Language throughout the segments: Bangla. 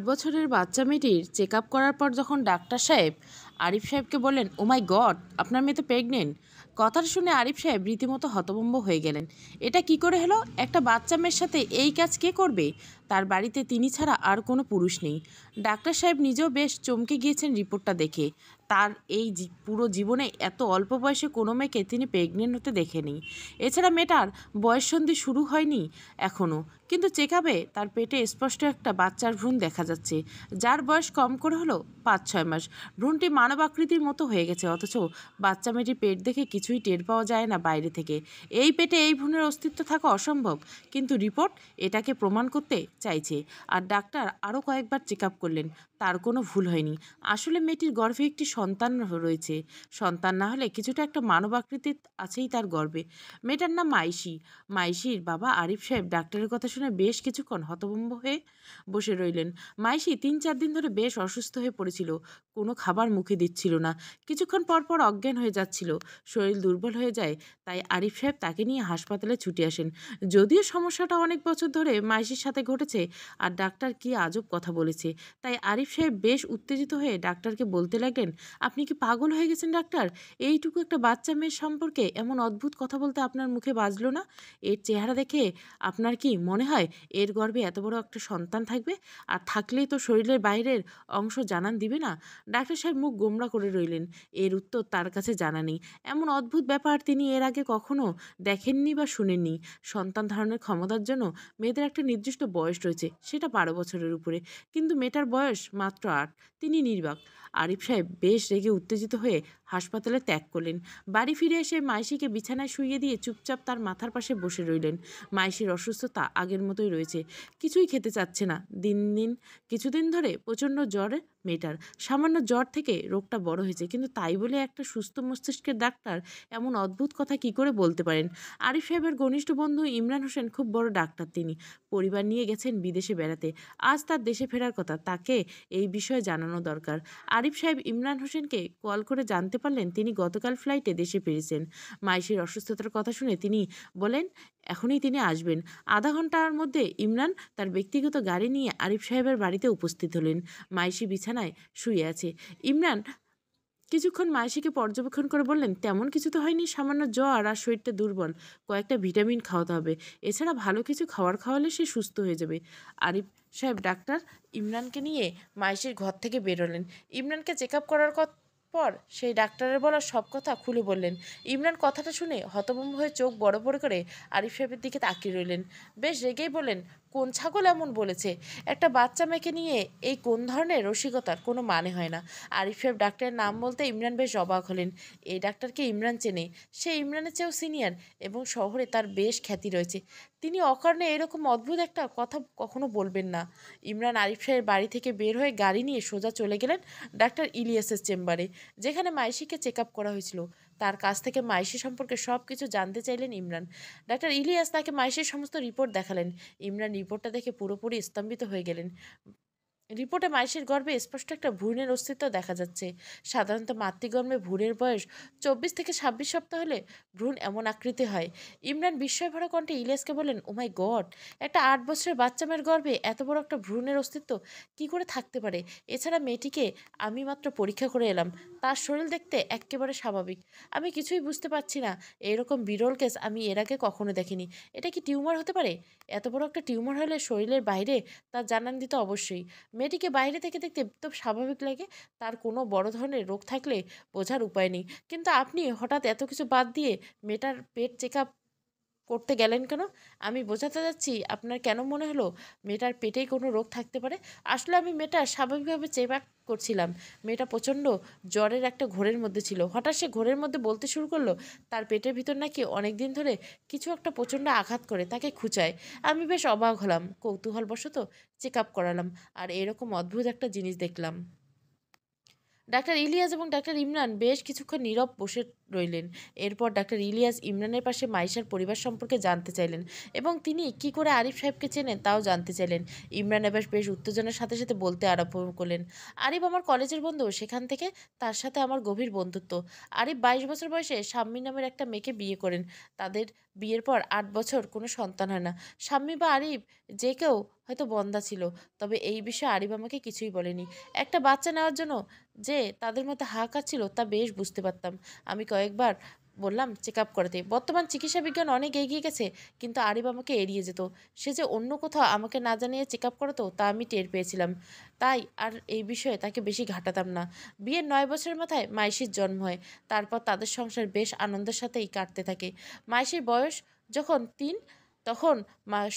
বছরের বাচ্চা মেয়েটির চেক আপ করার পর যখন ডাক্তার সাহেব আরিফ সাহেবকে বললেন, ও মাই গড, আপনার মেয়ে তো প্রেগনেন্ট। কথাটা শুনে আরিফ সাহেব রীতিমতো হতভম্ব হয়ে গেলেন। এটা কি করে হলো? একটা বাচ্চা মেয়ের সাথে এই কাজ কে করবে? তার বাড়িতে তিনি ছাড়া আর কোনো পুরুষ নেই। ডাক্তার সাহেব নিজেও বেশ চমকে গিয়েছেন রিপোর্টটা দেখে। তার এই পুরো জীবনে এত অল্প বয়সে কোনো মেয়েকে তিনি প্রেগনেন্ট হতে দেখেনি। এছাড়া মেয়েটার বয়ঃসন্ধি শুরু হয়নি এখনও, কিন্তু চেক আপে তার পেটে স্পষ্ট একটা বাচ্চার ভ্রূণ দেখা যাচ্ছে, যার বয়স কম করে হলো 5-6 মাস। ভ্রূণটি মানব আকৃতির মতো হয়ে গেছে, অথচ বাচ্চা মেয়েটির পেট দেখে কিছুই টের পাওয়া যায় না বাইরে থেকে। এই পেটে এই ভ্রূণের অস্তিত্ব থাকা অসম্ভব, কিন্তু রিপোর্ট এটাকে প্রমাণ করতে চাইছে। আর ডাক্তার আরও কয়েকবার চেক আপ করলেন, তার কোনো ভুল হয়নি। আসলে মেয়েটির গর্ভে একটি সন্তান রয়েছে। সন্তান না হলে কিছুটা একটা মানব আকৃতির আছেই তার গর্ভে। মেয়েটার নাম মাইশি। মাইশির বাবা আরিফ সাহেব ডাক্তারের কথা শুনে বেশ কিছুক্ষণ হতভম্ব হয়ে বসে রইলেন। মাইশি 3-4 দিন ধরে বেশ অসুস্থ হয়ে পড়েছিল, কোনো খাবার মুখে দিচ্ছিল না, কিছুক্ষণ পর পর অজ্ঞান হয়ে যাচ্ছিল, শরীর দুর্বল হয়ে যায়। তাই আরিফ সাহেব তাকে নিয়ে হাসপাতালে ছুটে আসেন। যদিও সমস্যাটা অনেক বছর ধরে মাইশির সাথে ঘটেছে, আর ডাক্তার কি আজব কথা বলেছে, তাই আরিফ সাহেব বেশ উত্তেজিত হয়ে ডাক্তারকে বলতে লাগলেন, আপনি কি পাগল হয়ে গেছেন ডাক্তার? এইটুকু একটা বাচ্চা মেয়ের সম্পর্কে এমন অদ্ভুত কথা বলতে আপনার মুখে বাজলো না? এর চেহারা দেখে আপনার কি মনে হয় এর গর্ভে এত বড় একটা সন্তান থাকবে? আর থাকলেই তো শরীরের বাইরের অংশ জানান দিবে না? ডাক্তার সাহেব মুখ গোমড়া করে রইলেন। এর উত্তর তার কাছে জানা নেই। এমন অদ্ভুত ব্যাপার তিনি এর আগে কখনো দেখেননি বা শুনেননি। সন্তান ধারণের ক্ষমতার জন্য মেয়েদের একটা নির্দিষ্ট বয়স রয়েছে, সেটা 12 বছরের উপরে, কিন্তু মেয়েটার বয়স মাত্র 8। তিনি নির্বাক। আরিফ সাহেব বেশ রেগে উত্তেজিত হয়ে হাসপাতালে ত্যাগ করলেন। বাড়ি ফিরে এসে মাইশিকে বিছানায় শুইয়ে দিয়ে চুপচাপ তার মাথার পাশে বসে রইলেন। মাইশির অসুস্থতা আগের মতোই রয়েছে, কিছুই খেতে চাচ্ছে না। কিছুদিন ধরে প্রচণ্ড জ্বরে মেয়েটার। সামান্য জ্বর থেকে রোগটা বড় হয়েছে, কিন্তু তাই বলে একটা সুস্থ মস্তিষ্কের ডাক্তার এমন অদ্ভুত কথা কি করে বলতে পারেন? আরিফ সাহেবের ঘনিষ্ঠ বন্ধু ইমরান হোসেন খুব বড় ডাক্তার। তিনি পরিবার নিয়ে গেছেন বিদেশে বেড়াতে। আজ তার দেশে ফেরার কথা, তাকে এই বিষয়ে জানানো দরকার। আরিফ সাহেব ইমরান হোসেনকে কল করে জানতে পারলেন তিনি গতকাল ফ্লাইটে দেশে ফিরেছেন। মাইশির অসুস্থতার কথা শুনে তিনি বলেন এখনই তিনি আসবেন। আধা ঘন্টার মধ্যে ইমরান তার ব্যক্তিগত গাড়ি নিয়ে আরিফ সাহেবের বাড়িতে উপস্থিত হলেন। মাইশি বিছানায় শুয়ে আছে। ইমরান কিছুক্ষণ মাইশিকে পর্যবেক্ষণ করে বললেন, তেমন কিছু তো হয়নি, সামান্য জ্বর আর শরীরটা দুর্বল, কয়েকটা ভিটামিন খাওয়াতে হবে, এছাড়া ভালো কিছু খাওয়ালে সে সুস্থ হয়ে যাবে। আরিফ সাহেব ডাক্তার ইমরানকে নিয়ে মাইশির ঘর থেকে বেরোলেন। ইমরানকে চেক আপ করার পর সেই ডাক্তারের বলা সব কথা খুলে বললেন। ইমরান কথাটা শুনে হতভম্ব হয়ে চোখ বড় বড় করে আরিফ সাহেবের দিকে তাকিয়ে রইলেন। বেশ রেগেই বললেন, কোন ছাগল এমন বলেছে? একটা বাচ্চা মেয়েকে নিয়ে এই কোন ধরনের রসিকতার কোনো মানে হয় না। আরিফ সাহেব ডাক্তারের নাম বলতে ইমরান বেশ অবাক হলেন। এই ডাক্তারকে ইমরান চেনে, সে ইমরানের চেয়েও সিনিয়র এবং শহরে তার বেশ খ্যাতি রয়েছে। তিনি অকারণে এরকম অদ্ভুত একটা কথা কখনো বলবেন না। ইমরান আরিফ সাহেবের বাড়ি থেকে বের হয়ে গাড়ি নিয়ে সোজা চলে গেলেন ডাক্তার ইলিয়াসের চেম্বারে, যেখানে মাইশিকে চেক আপ করা হয়েছিল। তার কাছ থেকে মাইশি সম্পর্কে সব কিছু জানতে চাইলেন ইমরান। ডাক্তার ইলিয়াস তাকে মাইশির সমস্ত রিপোর্ট দেখালেন। ইমরান রিপোর্টটা দেখে পুরোপুরি স্তম্ভিত হয়ে গেলেন। রিপোর্টে মাইশির গর্ভে স্পষ্ট একটা ভ্রূণের অস্তিত্ব দেখা যাচ্ছে। সাধারণত মাতৃগর্ভে ভ্রূণের বয়স 24 থেকে 26 সপ্তাহ হলে ভ্রূণ এমন আকৃতি হয়। ইমরান বিস্ময় ভরা কণ্ঠে ইলিয়াসকে বলেন, ও মাই গড, একটা 8 বছরের বাচ্চা মেয়ের গর্ভে এত বড় একটা ভ্রূণের অস্তিত্ব কি করে থাকতে পারে? এছাড়া মেয়েটিকে আমি মাত্র পরীক্ষা করে এলাম, তার শরীর দেখতে একেবারে স্বাভাবিক। আমি কিছুই বুঝতে পারছি না। এরকম বিরল কেস আমি এর আগে কখনো দেখিনি। এটা কি টিউমার হতে পারে? এত বড় একটা টিউমার হলে শরীরের বাইরে তার জানান দিত অবশ্যই। মেয়েটিকে বাইরে থেকে দেখতে তো স্বাভাবিক লাগে, তার কোনো বড় ধরনের রোগ থাকলে বোঝার উপায় নেই, কিন্তু আপনি হঠাৎ এত কিছু বাদ দিয়ে মেয়েটার পেট চেক আপ করতে গেলেন কেন? আমি বোঝাতে যাচ্ছি আপনার কেন মনে হলো মেয়েটার পেটেই কোনো রোগ থাকতে পারে? আসলে আমি মেয়েটা স্বাভাবিকভাবে চেক আপ করছিলাম। মেয়েটা প্রচণ্ড জ্বরের একটা ঘোরের মধ্যে ছিল। হঠাৎ সে ঘোরের মধ্যে বলতে শুরু করলো তার পেটের ভিতর নাকি অনেক দিন ধরে কিছু একটা প্রচণ্ড আঘাত করে তাকে খুঁচায়। আমি বেশ অবাক হলাম, কৌতূহলবশত চেক আপ করালাম, আর এরকম অদ্ভুত একটা জিনিস দেখলাম। ডাক্তার ইলিয়াস এবং ডাক্তার ইমরান বেশ কিছুক্ষণ নীরব বসে রইলেন। এরপর ডাক্তার ইলিয়াস ইমরানের পাশে মাইশার পরিবার সম্পর্কে জানতে চাইলেন এবং তিনি কি করে আরিফ সাহেবকে চেনেন তাও জানতে চাইলেন। ইমরান এবার বেশ উত্তেজনার সাথে সাথে বলতে আরম্ভ করলেন, আরিফ আমার কলেজের বন্ধু, সেখান থেকে তার সাথে আমার গভীর বন্ধুত্ব। আরিফ 22 বছর বয়সে শাম্মী নামের একটা মেয়েকে বিয়ে করেন। তাদের বিয়ের পর ৮ বছর কোনো সন্তান হয় না। শাম্মী বা আরিফ যে কেউ হয়তো বন্ধ্যা ছিল, তবে এই বিষয়ে আরিফ আমাকে কিছুই বলেনি। একটা বাচ্চা নেওয়ার জন্য যে তাদের মধ্যে হাহাকার ছিল তা বেশ বুঝতে পারতাম। আমি কয়েকবার বললাম চেক আপ করাতে। বর্তমান চিকিৎসা বিজ্ঞান অনেক এগিয়ে গেছে, কিন্তু আরিফ আমাকে এড়িয়ে যেত। সে যে অন্য কোথাও আমাকে না জানিয়ে চেক আপ করাতো তা আমি টের পেয়েছিলাম। তাই আর এই বিষয়ে তাকে বেশি ঘাটাতাম না। বিয়ের ৯ বছরের মাথায় মাইশির জন্ম হয়। তারপর তাদের সংসার বেশ আনন্দের সাথেই কাটতে থাকে। মাইশির বয়স যখন ৩, তখন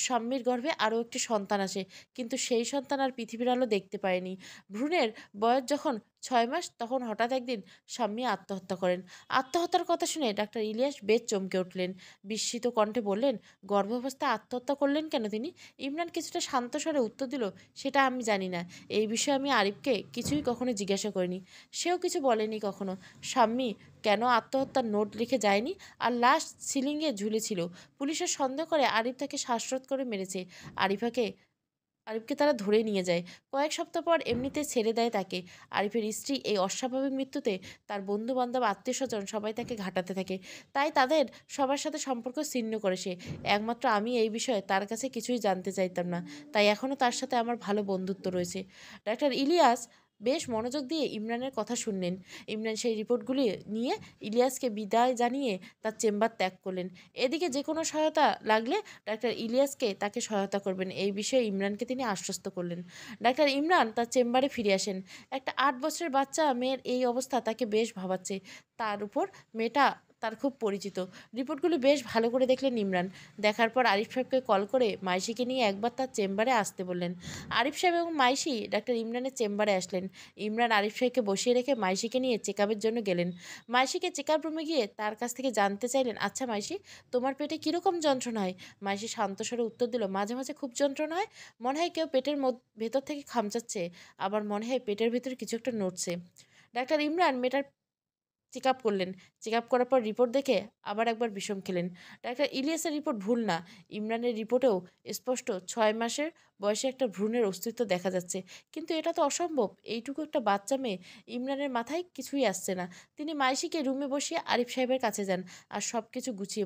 স্বামীর গর্ভে আরও একটি সন্তান আসে, কিন্তু সেই সন্তান আর পৃথিবীর আলো দেখতে পায়নি। ভ্রূণের বয়স যখন ৬ মাস, তখন হঠাৎ একদিন স্বামী আত্মহত্যা করেন। আত্মহত্যার কথা শুনে ডাক্তার ইলিয়াস বেশ চমকে উঠলেন। বিস্মিত কণ্ঠে বললেন, গর্ভাবস্থায় আত্মহত্যা করলেন কেন তিনি? ইমরান কিছুটা শান্ত স্বরে উত্তর দিল, সেটা আমি জানি না। এই বিষয়ে আমি আরিফকে কিছুই কখনো জিজ্ঞাসা করিনি। সেও কিছু বলেনি কখনো। স্বামী কেন আত্মহত্যার নোট লিখে যায়নি, আর লাশ সিলিংয়ে ঝুলেছিল। পুলিশের সন্দেহ করে আরিফ তাকে শ্বাসরোধ করে মেরেছে। আরিফাকে আরিফকে তারা ধরে নিয়ে যায়। কয়েক সপ্তাহ পর এমনিতে ছেড়ে দেয় তাকে। আরিফের স্ত্রী এই অস্বাভাবিক মৃত্যুতে তার বন্ধু বান্ধব আত্মীয় স্বজন সবাই তাকে ঘাটাতে থাকে। তাই তাদের সবার সাথে সম্পর্ক ছিন্ন করে সে। একমাত্র আমি এই বিষয়ে তার কাছে কিছুই জানতে চাইতাম না। তাই এখনও তার সাথে আমার ভালো বন্ধুত্ব রয়েছে। ডাক্তার ইলিয়াস বেশ মনোযোগ দিয়ে ইমরানের কথা শুনলেন। ইমরান সেই রিপোর্টগুলি নিয়ে ইলিয়াসকে বিদায় জানিয়ে তার চেম্বার ত্যাগ করলেন। এদিকে যে কোনো সহায়তা লাগলে ডাক্তার ইলিয়াসকে তাকে সহায়তা করবেন, এই বিষয়ে ইমরানকে তিনি আশ্বস্ত করলেন। ডাক্তার ইমরান তার চেম্বারে ফিরে আসেন। একটা ৮ বছরের বাচ্চা মেয়ের এই অবস্থা তাকে বেশ ভাবাচ্ছে। তার উপর মেয়েটা তার খুব পরিচিত। রিপোর্টগুলো বেশ ভালো করে দেখলেন ইমরান। দেখার পর আরিফ সাহেবকে কল করে মাইশিকে নিয়ে একবার তার চেম্বারে আসতে বললেন। আরিফ সাহেব এবং মাইশি ডাক্তার ইমরানের চেম্বারে আসলেন। ইমরান আরিফ সাহেবকে বসিয়ে রেখে মাইশিকে নিয়ে চেক আপের জন্য গেলেন। মাইশিকে চেক আপ রুমে গিয়ে তার কাছ থেকে জানতে চাইলেন, আচ্ছা মাইশি, তোমার পেটে কীরকম যন্ত্রণা হয়? মাইশি শান্ত স্বরে উত্তর দিল, মাঝে মাঝে খুব যন্ত্রণা হয়। মনে হয় কেউ পেটের ভেতর থেকে খামচাচ্ছে, আবার মনে হয় পেটের ভেতর কিছু একটা নড়ছে। ডাক্তার ইমরান মেয়েটার চেক আপ করলেন। চেক আপ করার পর রিপোর্ট দেখে আবার একবার বিষম খেলেন। ডাক্তার ইলিয়াসের রিপোর্ট ভুল না। ইমরানের রিপোর্টেও স্পষ্ট ৬ মাসের বয়সে একটা ভ্রূণের অস্তিত্ব দেখা যাচ্ছে। কিন্তু এটা তো অসম্ভব, এইটুকু একটা বাচ্চা মেয়ে। ইমরানের মাথায় কিছুই আসছে না। তিনি মাইশিকে রুমে বসিয়ে আরিফ সাহেবের কাছে যান আর সব কিছু গুছিয়ে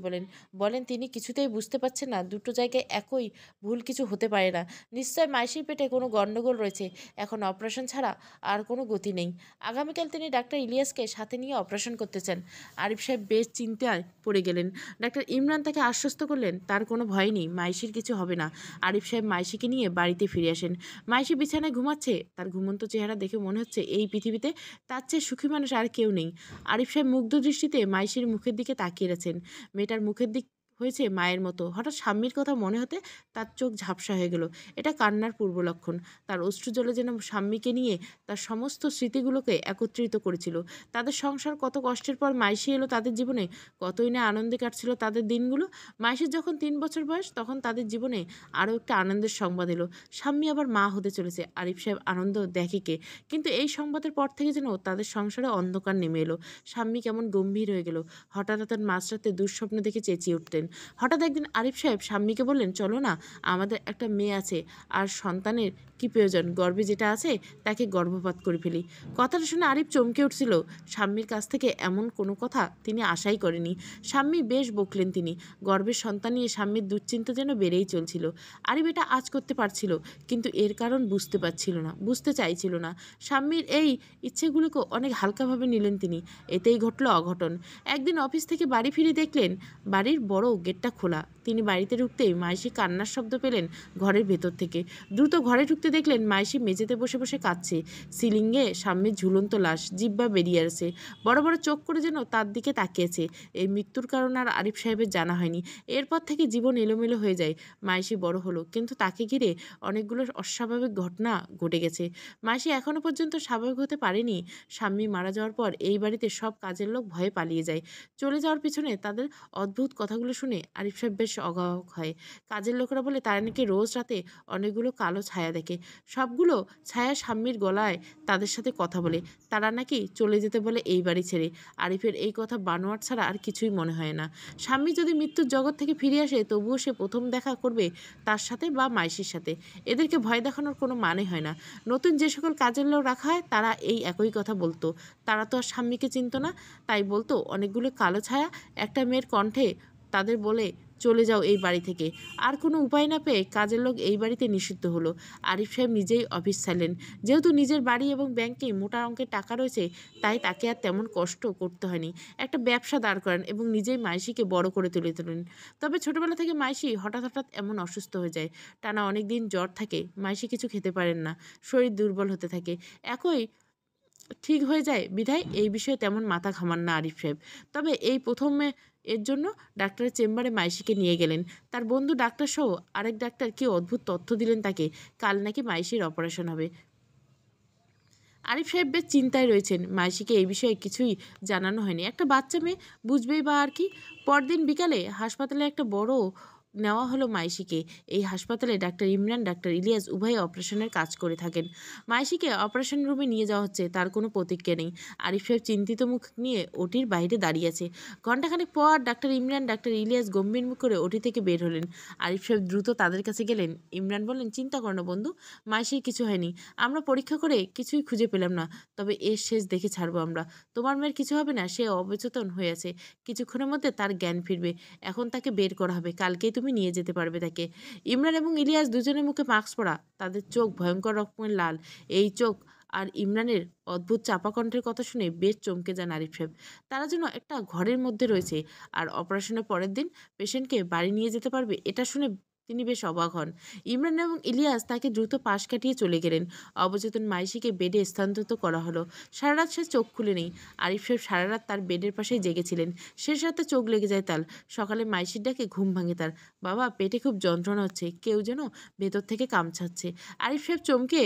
বলেন তিনি কিছুতেই বুঝতে পারছেন না দুটো জায়গায় একই ভুল কিছু হতে পারে না। নিশ্চয় মাইশির পেটে কোনো গণ্ডগোল রয়েছে। এখন অপারেশন ছাড়া আর কোনো গতি নেই। আগামীকাল তিনি ডাক্তার ইলিয়াসকে সাথে নিয়ে অপারেশন করতে চান। আরিফ সাহেব বেশ চিন্তায় পড়ে গেলেন। ডাক্তার ইমরান তাকে আশ্বস্ত করলেন, তার কোনো ভয় নেই, মাইশির কিছু হবে না। আরিফ সাহেব মাইশিকে নিয়ে বাড়িতে ফিরে আসেন। মাইশি বিছানায় ঘুমাচ্ছে। তার ঘুমন্ত চেহারা দেখে মনে হচ্ছে এই পৃথিবীতে তার চেয়ে সুখী মানুষ আর কেউ নেই। আরিফ সাহেব মুগ্ধ দৃষ্টিতে মাইশির মুখের দিকে তাকিয়ে আছেন। মেয়েটার মুখের দিক হয়েছে মায়ের মতো। হঠাৎ স্বামীর কথা মনে হতে তার চোখ ঝাপসা হয়ে গেল। এটা কান্নার পূর্ব লক্ষণ। তার অশ্রু জলে যেন স্বামীকে নিয়ে তার সমস্ত স্মৃতিগুলোকে একত্রিত করেছিল। তাদের সংসার কত কষ্টের পর মাইশি এলো তাদের জীবনে, কতই না আনন্দে কাটছিল তাদের দিনগুলো। মাইশির যখন ৩ বছর বয়স, তখন তাদের জীবনে আরও একটা আনন্দের সংবাদ এলো, স্বামী আবার মা হতে চলেছে। আরিফ সাহেব আনন্দ দেখে কে, কিন্তু এই সংবাদের পর থেকে যেন তাদের সংসারে অন্ধকার নেমে এলো। স্বামী কেমন গম্ভীর হয়ে গেল। হঠাৎ মাঝরাতে দুঃস্বপ্ন দেখে চেঁচিয়ে উঠতেন। হঠাৎ একদিন আরিফ সাহেব স্বামীকে বললেন, চলো না, আমাদের একটা মেয়ে আছে, আর সন্তানের কি প্রয়োজন, গর্ভে যেটা আছে তাকে গর্ভপাত করে ফেলি। কথাটা শুনে আরিফ চমকে উঠছিল। স্বামীর কাছ থেকে এমন কোনো কথা তিনি আশাই করেনি। স্বামী বেশ বকলেন তিনি। গর্ভের সন্তান নিয়ে স্বামীর দুশ্চিন্তা যেন বেড়েই চলছিল। আরিফ এটা আজ করতে পারছিল, কিন্তু এর কারণ বুঝতে পারছিল না, বুঝতে চাইছিল না। স্বামীর এই ইচ্ছেগুলোকে অনেক হালকাভাবে নিলেন তিনি। এতেই ঘটল অঘটন। একদিন অফিস থেকে বাড়ি ফিরে দেখলেন বাড়ির বড় গেটটা খোলা। তিনি বাড়িতে ঢুকতেই মাইশি কান্নার শব্দ পেলেন ঘরের ভেতর থেকে। দ্রুত ঘরে ঢুকতে দেখলেন মাইশি মেঝেতে বসে বসে কাঁদছে। সিলিংয়ে স্বামীর ঝুলন্ত লাশ, জিহ্বা বেরিয়ে আসছে, বড় বড় চোখ করে যেন তার দিকে তাকিয়েছে। এই মৃত্যুর কারণ আর আরিফ সাহেবের জানা হয়নি। এরপর থেকে জীবন এলোমেলো হয়ে যায়। মাইশি বড় হলো, কিন্তু তাকে ঘিরে অনেকগুলো অস্বাভাবিক ঘটনা ঘটে গেছে। মাইশি এখনো পর্যন্ত স্বাভাবিক হতে পারেনি। স্বামী মারা যাওয়ার পর এই বাড়িতে সব কাজের লোক ভয়ে পালিয়ে যায়। চলে যাওয়ার পিছনে তাদের অদ্ভুত কথাগুলো শুনে আরিফ সাহেব বেশ অবাক হয়। কাজের লোকেরা বলে তারা নাকি রোজ রাতে অনেকগুলো কালো ছায়া দেখে। সবগুলো ছায়া স্বামীর গলায় তাদের সাথে কথা বলে। তারা নাকি চলে যেতে বলে এই বাড়ি ছেড়ে। আরিফের এই কথা বানোয়াট ছাড়া আর কিছুই মনে হয় না। স্বামী যদি মৃত্যুর জগৎ থেকে ফিরে আসে, তবুও সে প্রথম দেখা করবে তার সাথে বা মাইশির সাথে। এদেরকে ভয় দেখানোর কোনো মানে হয় না। নতুন যে সকল কাজের লোক রাখা হয় তারা এই একই কথা বলতো। তারা তো আর স্বামীকে চিনত না, তাই বলতো অনেকগুলো কালো ছায়া একটা মেয়ের কণ্ঠে তাদের বলে চলে যাও এই বাড়ি থেকে। আর কোনো উপায় না পেয়ে কাজের লোক এই বাড়িতে নিষিদ্ধ হলো। আরিফ সাহেব নিজেই অফিস ছাড়লেন। যেহেতু নিজের বাড়ি এবং ব্যাংকে মোটা অঙ্কের টাকা রয়েছে, তাই তাকে আর তেমন কষ্ট করতে হয়নি। একটা ব্যবসা দাঁড় করেন এবং নিজেই মাইশিকে বড় করে তুলে তোলেন। তবে ছোটবেলা থেকে মাইশি হঠাৎ হঠাৎ এমন অসুস্থ হয়ে যায়। টানা অনেক দিন জ্বর থাকে, মাইশি কিছু খেতে পারেন না, শরীর দুর্বল হতে থাকে। একই ঠিক হয়ে যায় বিধায় এই বিষয়ে তেমন মাথা ঘামান না আরিফ সাহেব। তবে এই প্রথমে এর জন্য ডাক্তারের চেম্বারে মাইশিকে নিয়ে গেলেন। তার বন্ধু ডাক্তার সহ আরেক ডাক্তার কি অদ্ভুত তথ্য দিলেন তাকে, কাল নাকি মাইশির অপারেশন হবে। আরিফ সাহেব বেশ চিন্তায় রয়েছেন। মাইশিকে এই বিষয়ে কিছুই জানানো হয়নি। একটা বাচ্চা মেয়ে, বুঝবেই বা আর কি। পরদিন বিকালে হাসপাতালে একটা বড় নেওয়া হলো মাইশিকে। এই হাসপাতালে ডাক্তার ইমরান, ডাক্তার ইলিয়াস উভয়ে অপারেশনের কাজ করে থাকেন। মাইশিকে অপারেশন রুমে নিয়ে যাওয়া হচ্ছে, তার কোনো প্রতিক্রিয়া নেই। আরিফ সাহেব চিন্তিত মুখ নিয়ে ওটির বাইরে দাঁড়িয়ে আছে। ঘণ্টাখানেক পর ডাক্তার ইমরান, ডাক্তার ইলিয়াস গম্ভীর মুখ করে ওটি থেকে বের হলেন। আরিফ সাহেব দ্রুত তাদের কাছে গেলেন। ইমরান বললেন, চিন্তা করো না বন্ধু, মাইশির কিছু হয়নি। আমরা পরীক্ষা করে কিছুই খুঁজে পেলাম না, তবে এর শেষ দেখে ছাড়বো আমরা। তোমার মেয়ের কিছু হবে না, সে অবচেতন হয়ে আছে। কিছুক্ষণের মধ্যে তার জ্ঞান ফিরবে। এখন তাকে বের করা হবে, কালকেই তুমি নিয়ে যেতে পারবে তাকে। ইমরান এবং ইলিয়াস দুজনের মুখে মাস্ক পরা, তাদের চোখ ভয়ঙ্কর রকমের লাল। এই চোখ আর ইমরানের অদ্ভুত চাপা কণ্ঠের কথা শুনে বেশ চমকে যান আরিফ সাহেব। তারা যেন একটা ঘরের মধ্যে রয়েছে, আর অপারেশনের পরের দিন পেশেন্টকে বাড়ি নিয়ে যেতে পারবে, এটা শুনে তিনি বেশ অবাক হন। ইমরান এবং ইলিয়াস তাকে দ্রুত পাশ কাটিয়ে চলে গেলেন। অবচেতন মাইশিকে বেডে স্থানান্তরিত করা হলো। সারা রাত সে চোখ খুলে নেই। আরিফ সাহেব সারা রাত তার বেডের পাশেই জেগেছিলেন। শেষ রাতে চোখ লেগে যায় তার। সকালে মাইশির ডাকে ঘুম ভাঙে তার। বাবা, পেটে খুব যন্ত্রণা হচ্ছে, কেউ যেন ভেতর থেকে কামছাচ্ছে। আরিফ সাহেব চমকে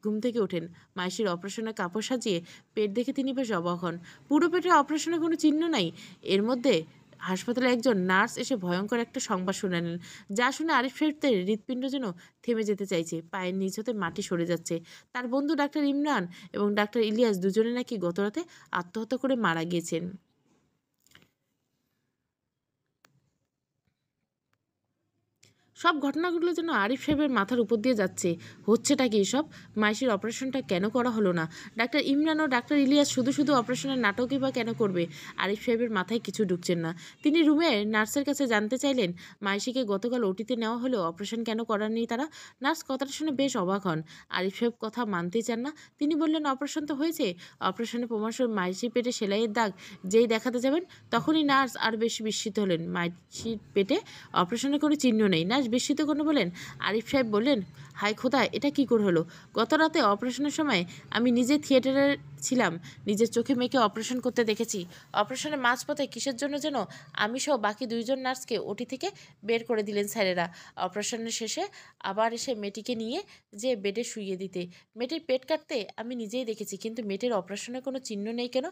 ঘুম থেকে ওঠেন। মাইশির অপারেশনের কাপড় সাজিয়ে পেট দেখে তিনি বেশ অবাক হন। পুরো পেটে অপারেশনের কোনো চিহ্ন নাই। এর মধ্যে হাসপাতালে একজন নার্স এসে ভয়ঙ্কর একটা সংবাদ শোনালেন, যা শুনে আরিফ সাহেবের হৃৎপিণ্ড যেন থেমে যেতে চাইছে। পায়ের নিচ হতে মাটি সরে যাচ্ছে। তার বন্ধু ডাক্তার ইমরান এবং ডাক্তার ইলিয়াস দুজনে নাকি গতরাতে আত্মহত্যা করে মারা গিয়েছেন। সব ঘটনাগুলো যেন আরিফ সাহেবের মাথার উপর দিয়ে যাচ্ছে। হচ্ছেটা কি এসব? মাইশির অপারেশনটা কেন করা হলো না? ডাক্তার ইমরান ও ডাক্তার ইলিয়াস শুধু শুধু অপারেশনের নাটকই বা কেন করবে? আরিফ সাহেবের মাথায় কিছু ঢুকছেন না। তিনি রুমে নার্সের কাছে জানতে চাইলেন, মাইশিকে গতকাল ওটিতে নেওয়া হলেও অপারেশন কেন করাননি তারা? নার্স কথাটা শুনে বেশ অবাক হন। আরিফ সাহেব কথা মানতেই চান না। তিনি বললেন, অপারেশন তো হয়েছে। অপারেশনের প্রমাণস্বরূপ মাইশির পেটে সেলাইয়ের দাগ যেই দেখাতে যাবেন, তখনই নার্স আর বেশি বিস্মিত হলেন। মাইশির পেটে অপারেশনের কোনো চিহ্ন নেই। নার্স বিস্মিত করে বলেন। আরিফ সাহেব বললেন, হায় খোদা, এটা কি করে হলো? গত রাতে অপারেশনের সময় আমি নিজে থিয়েটারে ছিলাম, নিজের চোখে মেয়েকে অপারেশন করতে দেখেছি। অপারেশনের মাঝপথে কিসের জন্য যেন আমি সহ বাকি দুইজন নার্সকে ওটি থেকে বের করে দিলেন স্যারেরা। অপারেশনের শেষে আবার এসে মেয়েটিকে নিয়ে যে বেডে শুইয়ে দিতে। মেয়েটির পেট কাটতে আমি নিজেই দেখেছি, কিন্তু মেয়েটির অপারেশনের কোনো চিহ্ন নেই কেন?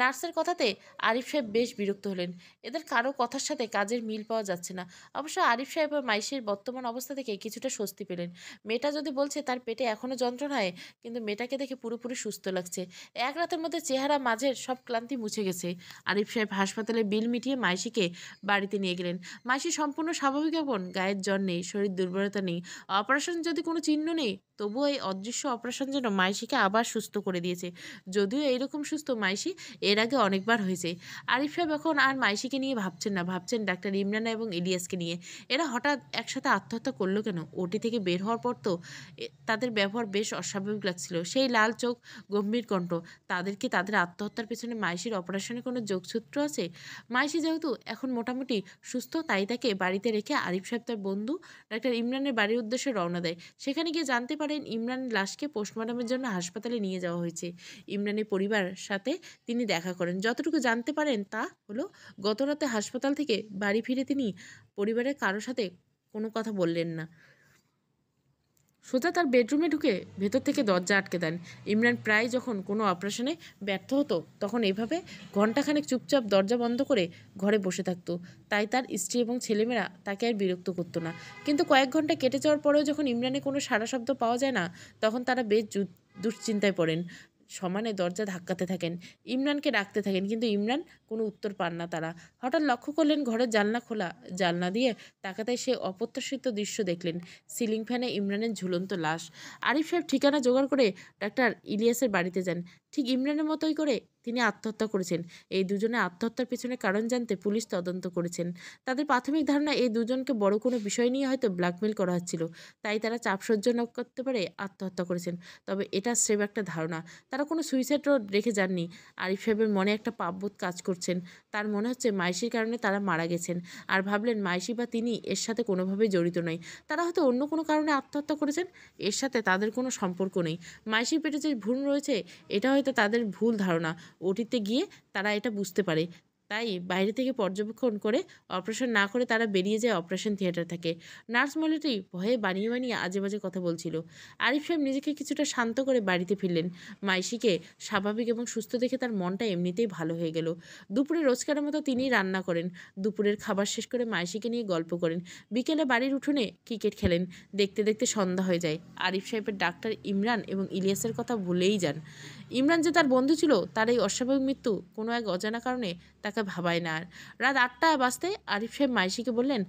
নার্সের কথাতে আরিফ সাহেব বেশ বিরক্ত হলেন। এদের কারো কথার সাথে কাজের মিল পাওয়া যাচ্ছে না। অবশ্য আরিফ সাহেব ও মাইশির বর্তমান অবস্থা থেকে কিছুটা স্বস্তি পেলেন। মেয়েটা যদি বলছে তার পেটে এখনও যন্ত্রণা হয়, কিন্তু মেয়েটাকে দেখে পুরোপুরি সুস্থ লাগছে। এক রাতের মধ্যে চেহারা মাঝের সব ক্লান্তি মুছে গেছে। আরিফ সাহেব হাসপাতালে বিল মিটিয়ে মাইশিকে বাড়িতে নিয়ে গেলেন। মাইশি সম্পূর্ণ স্বাভাবিক এবং গায়ের জ্বর নেই, শরীর দুর্বলতা নেই। অপারেশন যদি কোনো চিহ্ন নেই, তবুও এই অদৃশ্য অপারেশন যেন মাইশিকে আবার সুস্থ করে দিয়েছে। যদিও এইরকম সুস্থ মাইশি এর আগে অনেকবার হয়েছে। আরিফ সাহেব এখন আর মাইশিকে নিয়ে ভাবছেন না, ভাবছেন ডাক্তার ইমরান এবং ইলিয়াসকে নিয়ে। এরা হঠাৎ একসাথে আত্মহত্যা করলো কেন? ওটি থেকে বের হওয়ার পর তো তাদের ব্যবহার বেশ অস্বাভাবিক লাগছিল। সেই লাল চোখ, গম্ভীর কণ্ঠ, তাদের আত্মহত্যার পেছনে মাইশির অপারেশনে কোনো যোগসূত্র আছে? মাইশি যেহেতু এখন মোটামুটি সুস্থ, তাই তাকে বাড়িতে রেখে আরিফ সাহেব তার বন্ধু ডাক্তার ইমরানের বাড়ির উদ্দেশ্যে রওনা দেয়। সেখানে গিয়ে জানতে পারেন ইমরানের লাশকে পোস্টমর্টমের জন্য হাসপাতালে নিয়ে যাওয়া হয়েছে। ইমরানের পরিবার সাথে তিনি দেখা করেন। যতটুকু জানতে পারেন তা হলো, গতরাতে হাসপাতাল থেকে বাড়ি ফিরে তিনি পরিবারের কারো সাথে কোনো কথা বললেন না। সোজা তার বেডরুমে ঢুকে ভেতর থেকে দরজা আটকে দেন। ইমরান প্রায় যখন কোনো অপারেশনে ব্যর্থ হতো, তখন এভাবে ঘণ্টাখানেক চুপচাপ দরজা বন্ধ করে ঘরে বসে থাকতো। তাই তার স্ত্রী এবং ছেলেমেয়েরা তাকে আর বিরক্ত করতো না। কিন্তু কয়েক ঘন্টা কেটে যাওয়ার পরেও যখন ইমরানের কোনো সাড়া শব্দ পাওয়া যায় না, তখন তারা বেশ দুশ্চিন্তায় পড়েন। সমানে দরজা ধাক্কাতে থাকেন, ইমরানকে ডাকতে থাকেন, কিন্তু ইমরান কোনো উত্তর পান না তারা। হঠাৎ লক্ষ্য করলেন ঘরের জানলা খোলা, জানলা দিয়ে তাকাতেই সে অপ্রত্যাশিত দৃশ্য দেখলেন। সিলিং ফ্যানে ইমরানের ঝুলন্ত লাশ। আরিফ সাহেব ঠিকানা জোগাড় করে ডাক্তার ইলিয়াসের বাড়িতে যান। ঠিক ইমরানের মতোই করে তিনি আত্মহত্যা করেছেন। এই দুজনে আত্মহত্যার পেছনে কারণ জানতে পুলিশ তদন্ত করেছেন। তাদের প্রাথমিক ধারণা এই দুজনকে বড় কোনো বিষয় নিয়ে হয়তো ব্ল্যাকমেল করা হচ্ছিল, তাই তারা চাপ সহ্য না করতে পারে আত্মহত্যা করেছেন। তবে এটা স্রেফ একটা ধারণা, তারা কোনো সুইসাইড নোট রেখে যাননি। আরিফ সাহেবের মনে একটা পাপবোধ কাজ করছেন। তার মনে হচ্ছে মাইশির কারণে তারা মারা গেছেন, আর ভাবলেন মাইশি বা তিনি এর সাথে কোনোভাবেই জড়িত নয়। তারা হয়তো অন্য কোনো কারণে আত্মহত্যা করেছেন, এর সাথে তাদের কোনো সম্পর্ক নেই। মাইশির পেটে যে ভ্রূণ রয়েছে এটা হয়তো তাদের ভুল ধারণা, ওটিতে গিয়ে তারা এটা বুঝতে পারে। তাই বাইরে থেকে পর্যবেক্ষণ করে অপারেশন না করে তারা বেরিয়ে যায় অপারেশন থিয়েটার থেকে। নার্স মহিলাটি ভয়ে বানিয়ে বানিয়ে আজে বাজে কথা বলছিল। আরিফ সাহেব নিজেকে কিছুটা শান্ত করে বাড়িতে ফিরলেন। মাইশিকে স্বাভাবিক এবং সুস্থ দেখে তার মনটা এমনিতেই ভালো হয়ে গেল। দুপুরে রোজকারের মতো তিনিই রান্না করেন। দুপুরের খাবার শেষ করে মাইশিকে নিয়ে গল্প করেন। বিকেলে বাড়ির উঠোনে ক্রিকেট খেলেন। দেখতে দেখতে সন্ধ্যা হয়ে যায়। আরিফ সাহেবের ডাক্তার ইমরান এবং ইলিয়াসের কথা ভুলেই যান। ইমরান যে তার বন্ধু ছিল, তার এই অস্বাভাবিক মৃত্যু কোনো এক অজানা কারণে তাকে ভাবায় না। আর রাত 8টা বাজতে আরিফ সাহেব মাইশিকে বললেন,